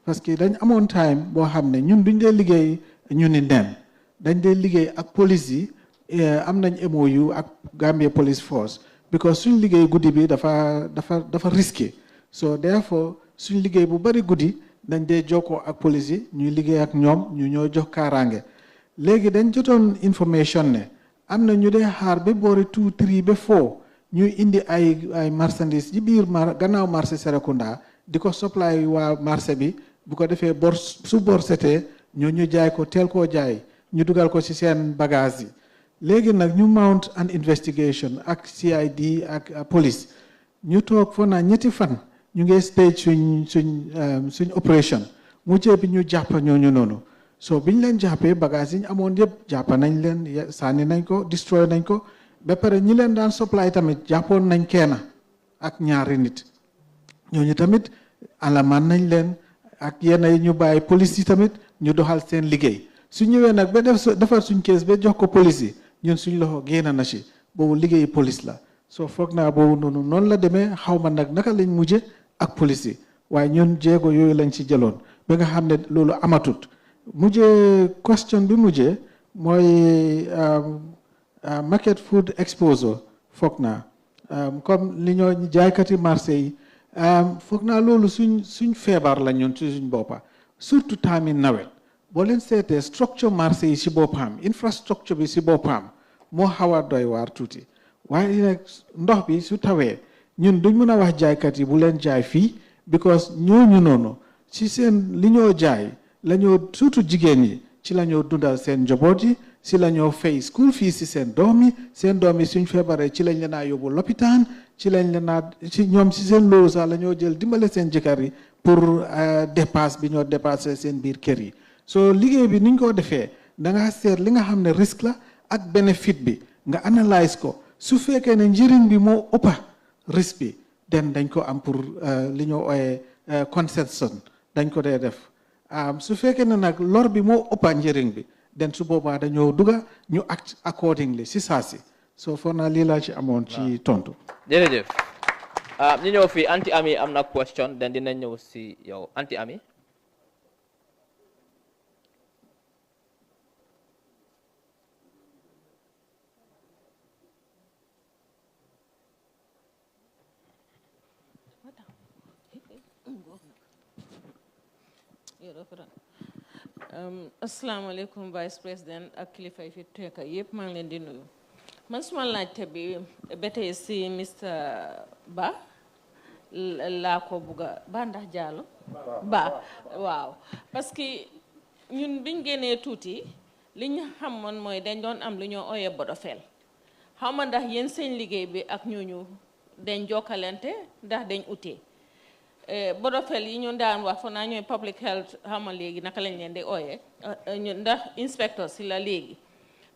parce que dañ amoon time boo xam ne ñun duñ dee liggéey ñu ni neen dañ dee liggéey ak police yi am nañ MOU ak Gambia Police Force because suñ liggéey guddi bi dafa risqué so therefore suñ liggéey bu bari guddi dañ dee jokkoo ak police yi ñuy liggéey ak ñoom ñu ñoo jox kaaraange léegi dañ jotoon information ne am na ñu dee xaar ba boori 2 3 ba 4 ñuy indi ay marchandise ci biir gannaaw marché Serekunda di ko supply waa marché bi bu ko defee bor su bor setee ñoo ñu jaay ko teel koo jaay ñu dugal ko ci seen bagage yi léegi nag ñu mount an investigation ak CID ak police ñu toog foo naa ñetti fan ñu ngi stage suñ opération mujjee bi ñu jàpp ñooñu noonu so biñ leen jàppee bagage yi ñu amoon yëpp jàpp nañ leen sànni nañ ko destroy nañ ko ba pare ñi leen daan supply tamit jàppoon nañ kenn ak ñaari nit ñooñu tamit alamaan nañ leen ak yenn yi ñu bàyyi police yi tamit ñu doxal seen liggéey su ñëwee nag ba defar suñ kees ba jox ko police yi ñun suñ loxo génn na ci boobu liggéeyu police la soo foog naa boobu noonu la demee xaw ma nag naka lañ mujje ak police yi waaye ñun jéego yooyu lañ ci jëloon ba nga xam ne loolu amatut mujjee question bi mujjee mooy market food exposure foog naa comme li ñoo jaaykati marché yi foog naa loolu suñ feebar la ñun ci suñ boppa surtout taami nawet boo leen seetee structure marché yi si boppam infrastructure bi si boppam moo xaw a doy waar tuuti waaye nag ndox bi su tawee ñun duñ mën a wax jaaykat yi bu leen jaay fii because ñooñu noonu ci seen li ñoo jaay la ñoo surtout jigéen yi ci la ñoo dundal seen njaboot yi si la ñoo fay school fii si seen doom yi suñ feebaree ci lañ leen a yóbbu lopitaan ci lañ leen a ci ñoom si seen loolu sax la ñoo jël dimbale seen jëkkër yi pour dépasse bi ñoo dépassé seen biir kër yi so liggéey bi niñ ko defee da nga seet li nga xam ne risque la ak bénéfice bi nga analyse ko su fekkee ne njëriñ bi moo ëppa risque bi den dañ ko am pour li ñoo ooyee concession dañ ko dee def su fekkee ne nag lor bi moo ëppa njëriñ bi den su boobaa dañoo dugga ñu act accordingly si saa si so foog naa lii laa ci amoon ci tontu. jërëjëf ñu ñëw fii anti ami am na question den dina ñëw si yow anti ami. asalaamaaleykum vice président ak kilifa yi fi teeka yëpp maa ngi leen di nuyu man suma laajte bi ba tey si Mr Ba laa ko bugga Ba ndax Jallow Ba waaw parce que ñun biñ génnee tuuti li ñu xamoon mooy dañ doon am lu ñoo ooyee bodofel xaw ma ndax yéen seen liggéey bi ak ñooñu dañ jokkalante ndax dañ utee bodofel yi ñu daan wax fa naa ñooy public health xama léegi naka lañ leen di ooyee ndax inspecteur si la léegi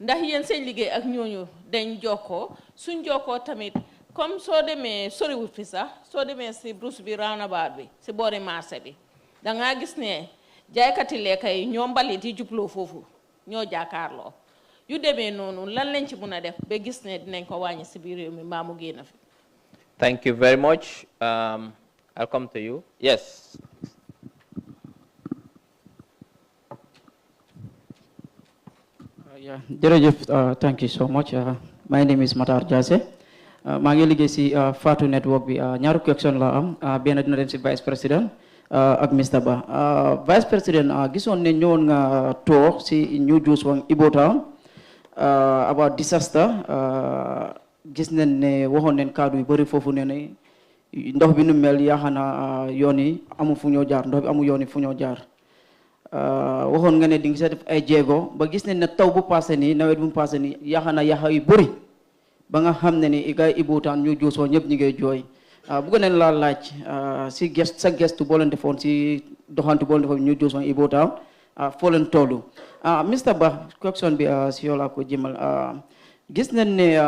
ndax yéen seen liggéey ak ñooñu dañ jokkoo suñ jokkoo tamit comme soo demee soriwut fi sax soo demee si brousse bi roundabout bi si boori marché bi dangaa gis ne jaaykati lekka yi ñoo mbalit yi jubloo foofu ñoo jaakaarloo yu demee noonu lan lañ ci mun a def ba gis ne dinañ ko wàññi si biir réew mi mbaa mu génn fi. Thank you very much. I'll come to you. Yes. Thank you so much. My name is Matar Jase. maa ngi liggéey si Fatou Network bi ñaari question la am benn dina dem si Vice President ak Mr Ba Vice President gisoon ne ñëwoon nga toog si New Juice Wang Ibo Town about disaster gis nañ ne waxoon nañ kaddu yu bëri foofu ne ne ndox bi nu mel yaakaar naa yoon yi amu fu ñoo jaar ndox bi amu yoon yi fu ñoo jaar waxoon nga ne di nga sa def ay jéego ba gis nañ ne taw bu passé nii nawet bu passé nii yaakaar naa yaxa yu bëri ba nga xam ne ni gars yi Ibo Town ñu juusoo ñëpp ñu ngay jooy bëgg nañ laa laaj si sa gestu boo leen defoon si doxantu boo leen defoon ñu juusoo Ibo Town foo leen toll Mr Ba question bi si yow laa ko jëmal gis nañ ne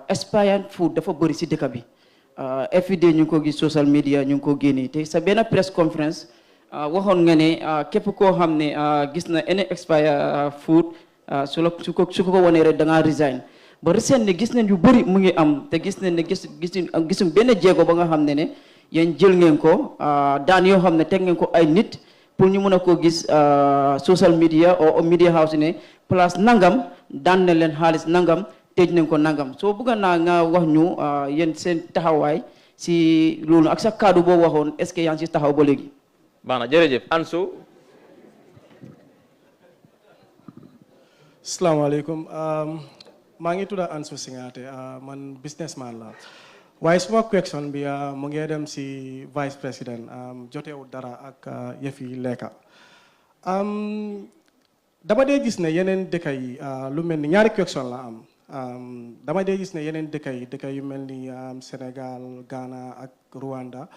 expired food dafa bëri si dëkk bi every day ñu ngi ko gis social media ñu ngi ko génne te sa benn press conference waxoon nga ne képp koo xam ne gis na any expired food su ko wanee rek da ngaa resign ba recent ne gis nañ yu bëri mu ngi am te gis nañ ne gisum benn jéego ba nga xam ne ne yéen jël ngeen ko daan yoo xam ne teg ngeen ko ay nit pour ñu mën a koo gis social media o media house ne place nangam daan na leen xaalis nangam tëj nañ ko nangam soo bëgg naa nga wax ñu yéen seen taxawaay si loolu ak sa kaddu boo waxoon est-ce que yaa ngi si taxaw ba léegi. Bana jërëjëf Ansu. Assalamualaikum. Maa ngi tudda Ansu Singate man businessman la waaye suma question bi mu ngi dem si vice président jotewu dara ak yëfi lekka dama dee gis ne yeneen dëkk yi lu mel ni ñaari question la am dama dee gis ne yeneen dëkk yu mel ni Sénégal Ghana ak Rwanda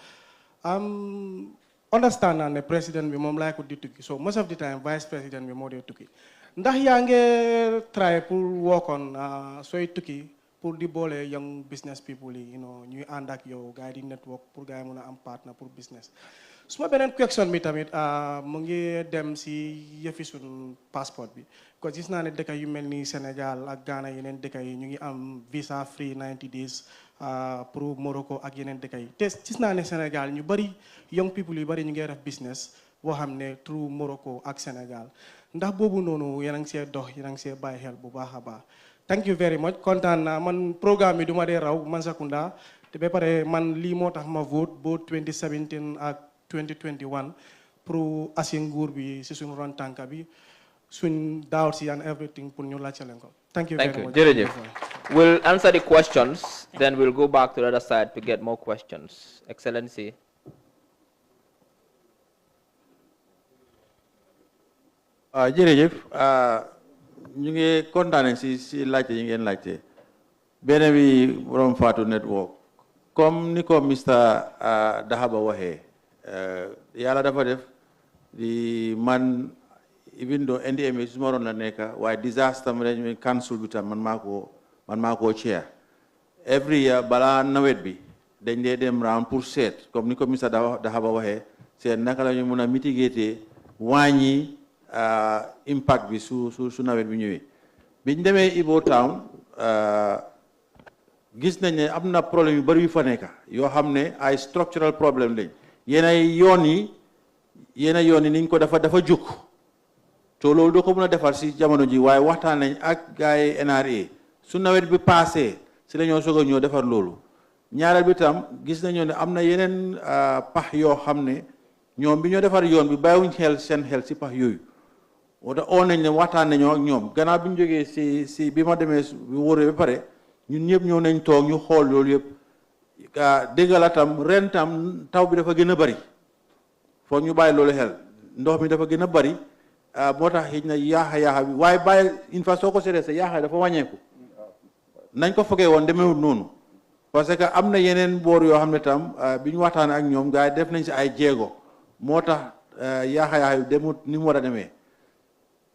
understand naa ne président bi moom laay ko di tukki so most of the time vice président bi moo dee tukki ndax yaa ngi try pour work on sooy tukki pour di boole young business people yi ñuy ànd ak yow gars yi di network pour gars yi mën a am partner pour business suma beneen question bi tamit mu ngi dem si yëfi suñu passeport bi parce que gis naa ne dëkk yu mel ni Sénégal ak Ghana yeneen dëkk yi ñu ngi am visa free 90 days pour Morocco ak yeneen dëkk yi te gis naa ne Sénégal ñu bari young people yu bari ñu ngi def business boo xam ne through Morocco ak Sénégal ndax boobu noonu yéen a ngi see dox yéen a ngi see bàyyi xel bu baax a baax thank you very much kontaan naa man programme bi du ma dee raw Mansa Kunda te ba pare man lii moo tax ma vote both 2017 ak 2021 pour asi nguur bi si suñu ron tànka bi suñ daaw si and everything pour ñu laajte leen ko thank you very much jërëjëf we'll answer the questions then we'll go back to the other side to get more questions Excellency. jërëjëf ñu ngi kontaane si laajte yi ngeen laajte benn bi borom Fatou Network comme ni ko Mr Dahaba waxee yàlla dafa def di man even though NDMA su ma roon la nekk waaye disaster management council bi tam man maa koo chair every year balaa nawet bi dañ dee dem round pour seet comme ni ko Mr Dahaba waxee seet naka la ñu mun a mitigater wàññi impact bi su nawet bi ñëwee biñ demee Ibo Town gis nañ ne am na problème yu bari yu fa nekk yoo xam ne ay structural problème lañ yeneen yoon yi niñ ko dafa jóg to loolu doo ko mën a defar si jamono ji waaye waxtaan nañ ak gars yi NRA su nawet bi passé si la ñoo soog a ñëw defar loolu ñaareel bi tam gis nañoo ne am na yeneen pax yoo xam ne ñoom bi ñoo defar yoon bi bàyyiwuñ seen xel si pax yooyu wota oo nañ ne waxtaan nañoo ak ñoom gannaaw bi ñu jógee si bi ma demee bi wóoree ba pare ñun ñëpp ñëw nañ toog ñu xool loolu yëpp dégg la tam ren tam taw bi dafa gën a bari foog ñu bàyyi loolu xel ndox mi dafa gën a bari moo tax xëy na yaaxa bi waaye bàyyi une fois soo ko seetee sa yaaxa dafa wàññeeku nañ ko fogee woon demeewul noonu parce que am na yeneen boor yoo xam ne tam bi ñu waxtaan ak ñoom gars yi def nañ si ay jéego moo tax yaaxa bi demut ni mu war a demee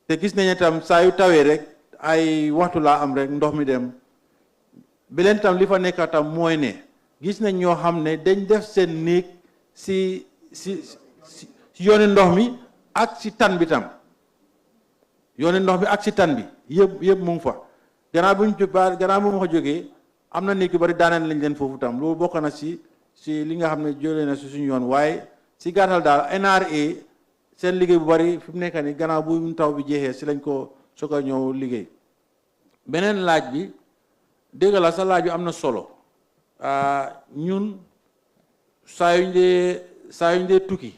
te gis nañu tam saa yu tawee rek ay waxtu laa am rek ndox mi dem beleen tam li fa nekk tam mooy ne gis nañ ñoo xam ne dañ def seen néeg si yooni ndox mi ak si tan bi tam yooni ndox mi ak si tan bi yëpp mu ngi fa gannaaw bu ma fa jógee am na néeg yu bari daaneel lañ leen foofu tam loolu bokk na si li nga xam ne jólee na si suñu yoon waaye si gàttal daal NRA seen liggéey bu bari fi mu nekk nii gannaaw bu taw bi jeexee si lañ ko soog a ñëw liggéey beneen laaj bi dégg la sa laaj bi am na solo ñun saa yuñ dee tukki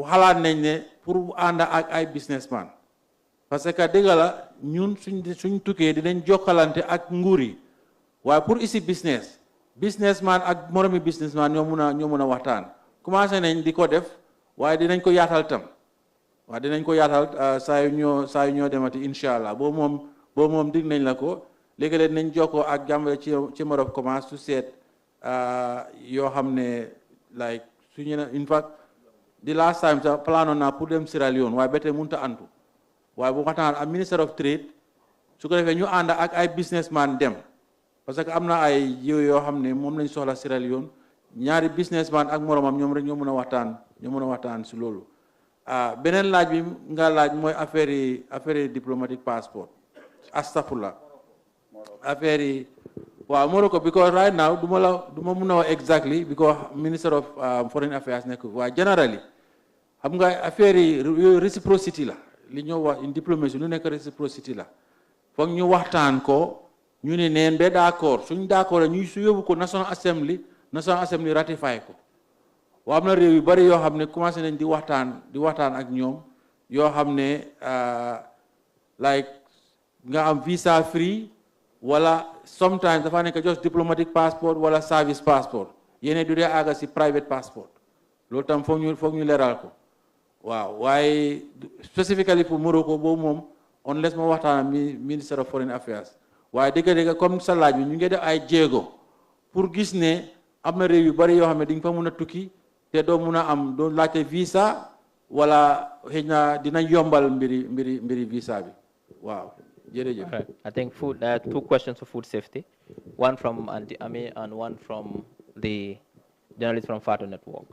xalaat nañ ne pour ànd ak ay businessman parce que dégg la ñun suñ tukkee dinañ jokkalante ak nguur yi waaye pour ici businessman ak moromi businessman ñoo mun a waxtaan commencé nañ di ko def waaye dinañ ko yaatal tam waaye dinañ ko yaatal saa yu ñoo demati incha allah boobu moom dig nañ la ko léegi-léeg nañ jokkoo ak Gambia ci Chamber of Commerce su seet yoo xam ne like suñu ne in fact the last time sax planoon naa pour dem Sierra Leone waaye ba tey mënut a antu waaye bu waxtaan ak Minister of Trade su ko defee ñu ànd ak ay businessman dem parce que am na ay yoo xam ne moom lañ soxla Sierra Leone ñaari businessman ak moromam ñoom rek ñoo mën a waxtaan si loolu beneen laaj bi nga laaj mooy affaire yi diplomatic passport astafurlah affaire yi waaw Morocco because right now du ma mun a wax exactly because Minister of Foreign Affairs nekk waaye generally xam nga affaire yi reciprocity la li ñoo wax in diplomatie lu nekk reciprocity la foog ñu waxtaan ko ñu ne neen ba d'accord suñ d'accord ñu su yóbbu ko National Assembly ratify ko waa am na réew yu bari yoo xam ne commencé nañ di waxtaan ak ñoom yoo xam ne like nga am visa free wala sometimes dafa nekk just diplomatic passport wala service passport yene du dee àgga si private passport loolu tam foog ñu leeral ko waaw waaye specifically pour Morocco boobu moom unless ma waxtaan Minister of Foreign Affairs waaye dëgg-dëgg comme sa laaj bi ñu ngi def ay jéego pour gis ne am na réew yu bari yoo xam ne di nga fa mun a tukki te doo mun a am doo laajte visa wala xëy na dina yombal mbiri visa bi waaw jërëjëf. I think food. Two questions for food safety, one from Auntie Ami and one from the journalist from Fatu Network.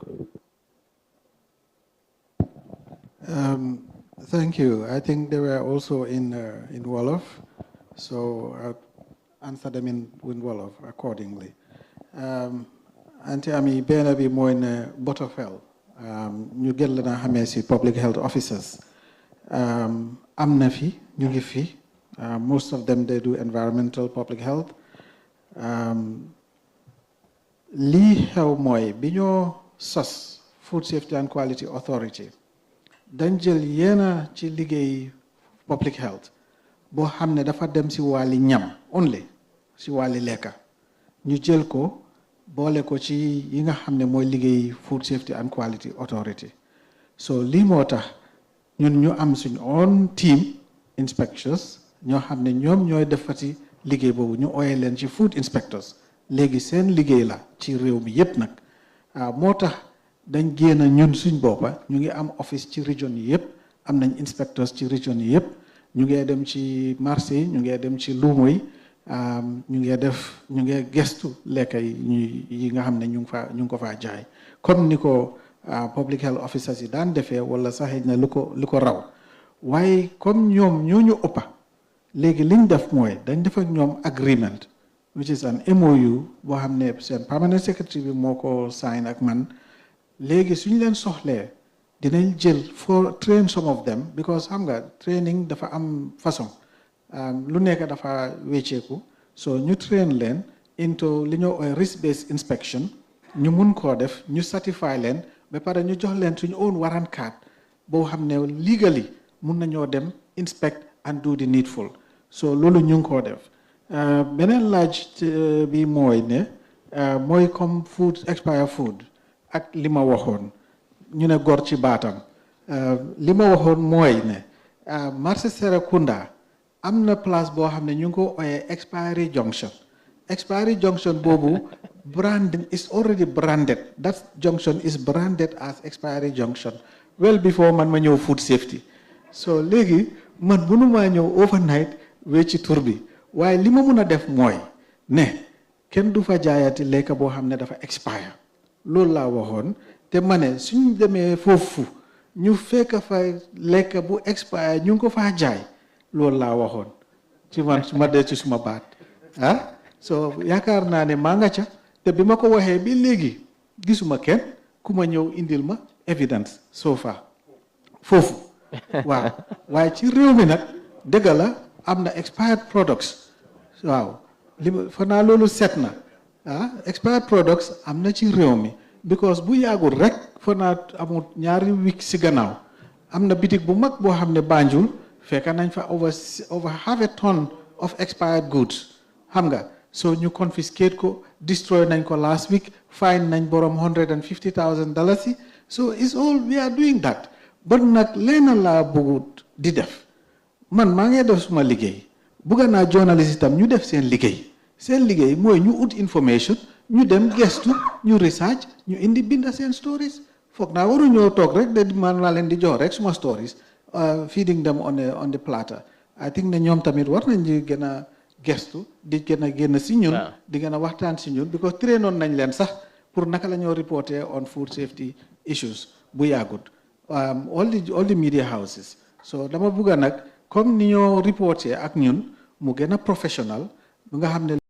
Thank you. I think they were also in Wolof, so I'll answer them in Wolof accordingly. Auntie Ami, benn bi mooy ne Botofel ñu gën leen a xamee si public health officers am na fi ñu ngi fi. Most of them, they do environmental public health. Li xew mooy bi ñoo sos Food Safety and Quality Authority dañ jël yenn ci liggéey public health boo xam ne dafa dem si wàlli ñam only si wàlli lekka ñu jël ko boole ko ci yi nga xam ne mooy liggéey Food Safety and Quality Authority so lii moo tax ñun ñu am suñ own team inspectors ñoo xam ne ñoom ñooy defati liggéey boobu ñu ooyee leen ci food inspectors léegi seen liggéey la ci réew mi yépp nag moo tax dañ génn ñun suñ boppa ñu ngi am office ci région yi yépp am nañ inspectors ci région yi yépp ñu ngee dem ci marché yi ñu ngee dem ci luumo yi ñu ngee gestu lekka yi nga xam ne ñu ngi ko faa jaay comme ni ko public health officers yi daan defee wala sax na lu ko raw waaye comme ñoom ñoo ñu ëppa léegi liñ def mooy dañ def ak ñoom agreement which is an MOU boo xam ne seen permanent secretary bi moo ko sign ak man léegi suñu leen soxlee dinañ jël for train some of them because xam nga training dafa am façon lu nekk dafa wécceeku so ñu train leen into li ñoo risk based inspection ñu mun koo def ñu certify leen ba pare ñu jox leen suñu own warrant card boo xam ne legally mun nañoo dem inspect and do the needful so loolu ñu ngi koo def beneen laaj bi mooy ne mooy comme food expire food ak li ma waxoon ñu ne gor ci baatam li ma waxoon mooy ne marché Serekunda am na place boo xam ne ñu ngi ko ooyee expiry junction boobu branding is already branded that junction is branded as expiry junction well before man ma ñëw food safety so léegi man mënumaa ñëw overnight wecci tur bi waaye li ma mun a def mooy ne kenn du fa jaayati lekka boo xam ne dafa expire loolu laa waxoon te ma ne suñu demee foofu ñu fekk fa lekka bu expire ñu ngi ko faa jaay loolu laa waxoon ci man su ma dee ci suma baat so yaakaar naa ne maa nga ca te bi ma ko waxee bi léegi gisuma kenn ku ma ñëw indil ma evidence so far foofu waaw waaye ci réew mi nag dëgg la am na expired products waaw li ma fa naa loolu set na expired products am na ci réew mi because bu yàggul rek fa naa amul ñaari week si gannaaw am na bitik bu mag boo xam ne Banjul fekk nañ fa over half a ton of expired goods xam nga so ñu confiscate ko destroy nañ ko last week fine nañ borom $150,000 so it's all we are doing that but nag leena laa bëggut di def man maa ngi def suma liggéey bëgg naa journaliste itam ñu def seen liggéey mooy ñu ut information ñu dem gestu ñu research ñu indi binda seen stories foog naa waru ñoo toog rek de man naa leen di jox rek suma stories feeding them on the platter I think ne ñoom tamit war nañ di gën a gestu di gën a génn si ñun di gën a waxtaan si ñun because trainoon nañ leen sax pour naka la ñoo reporter on food safety issues bu yàggut all the media houses so dama bëgg nag comme ni ñoo reporter ak ñun mu gën a professional bu nga xam ne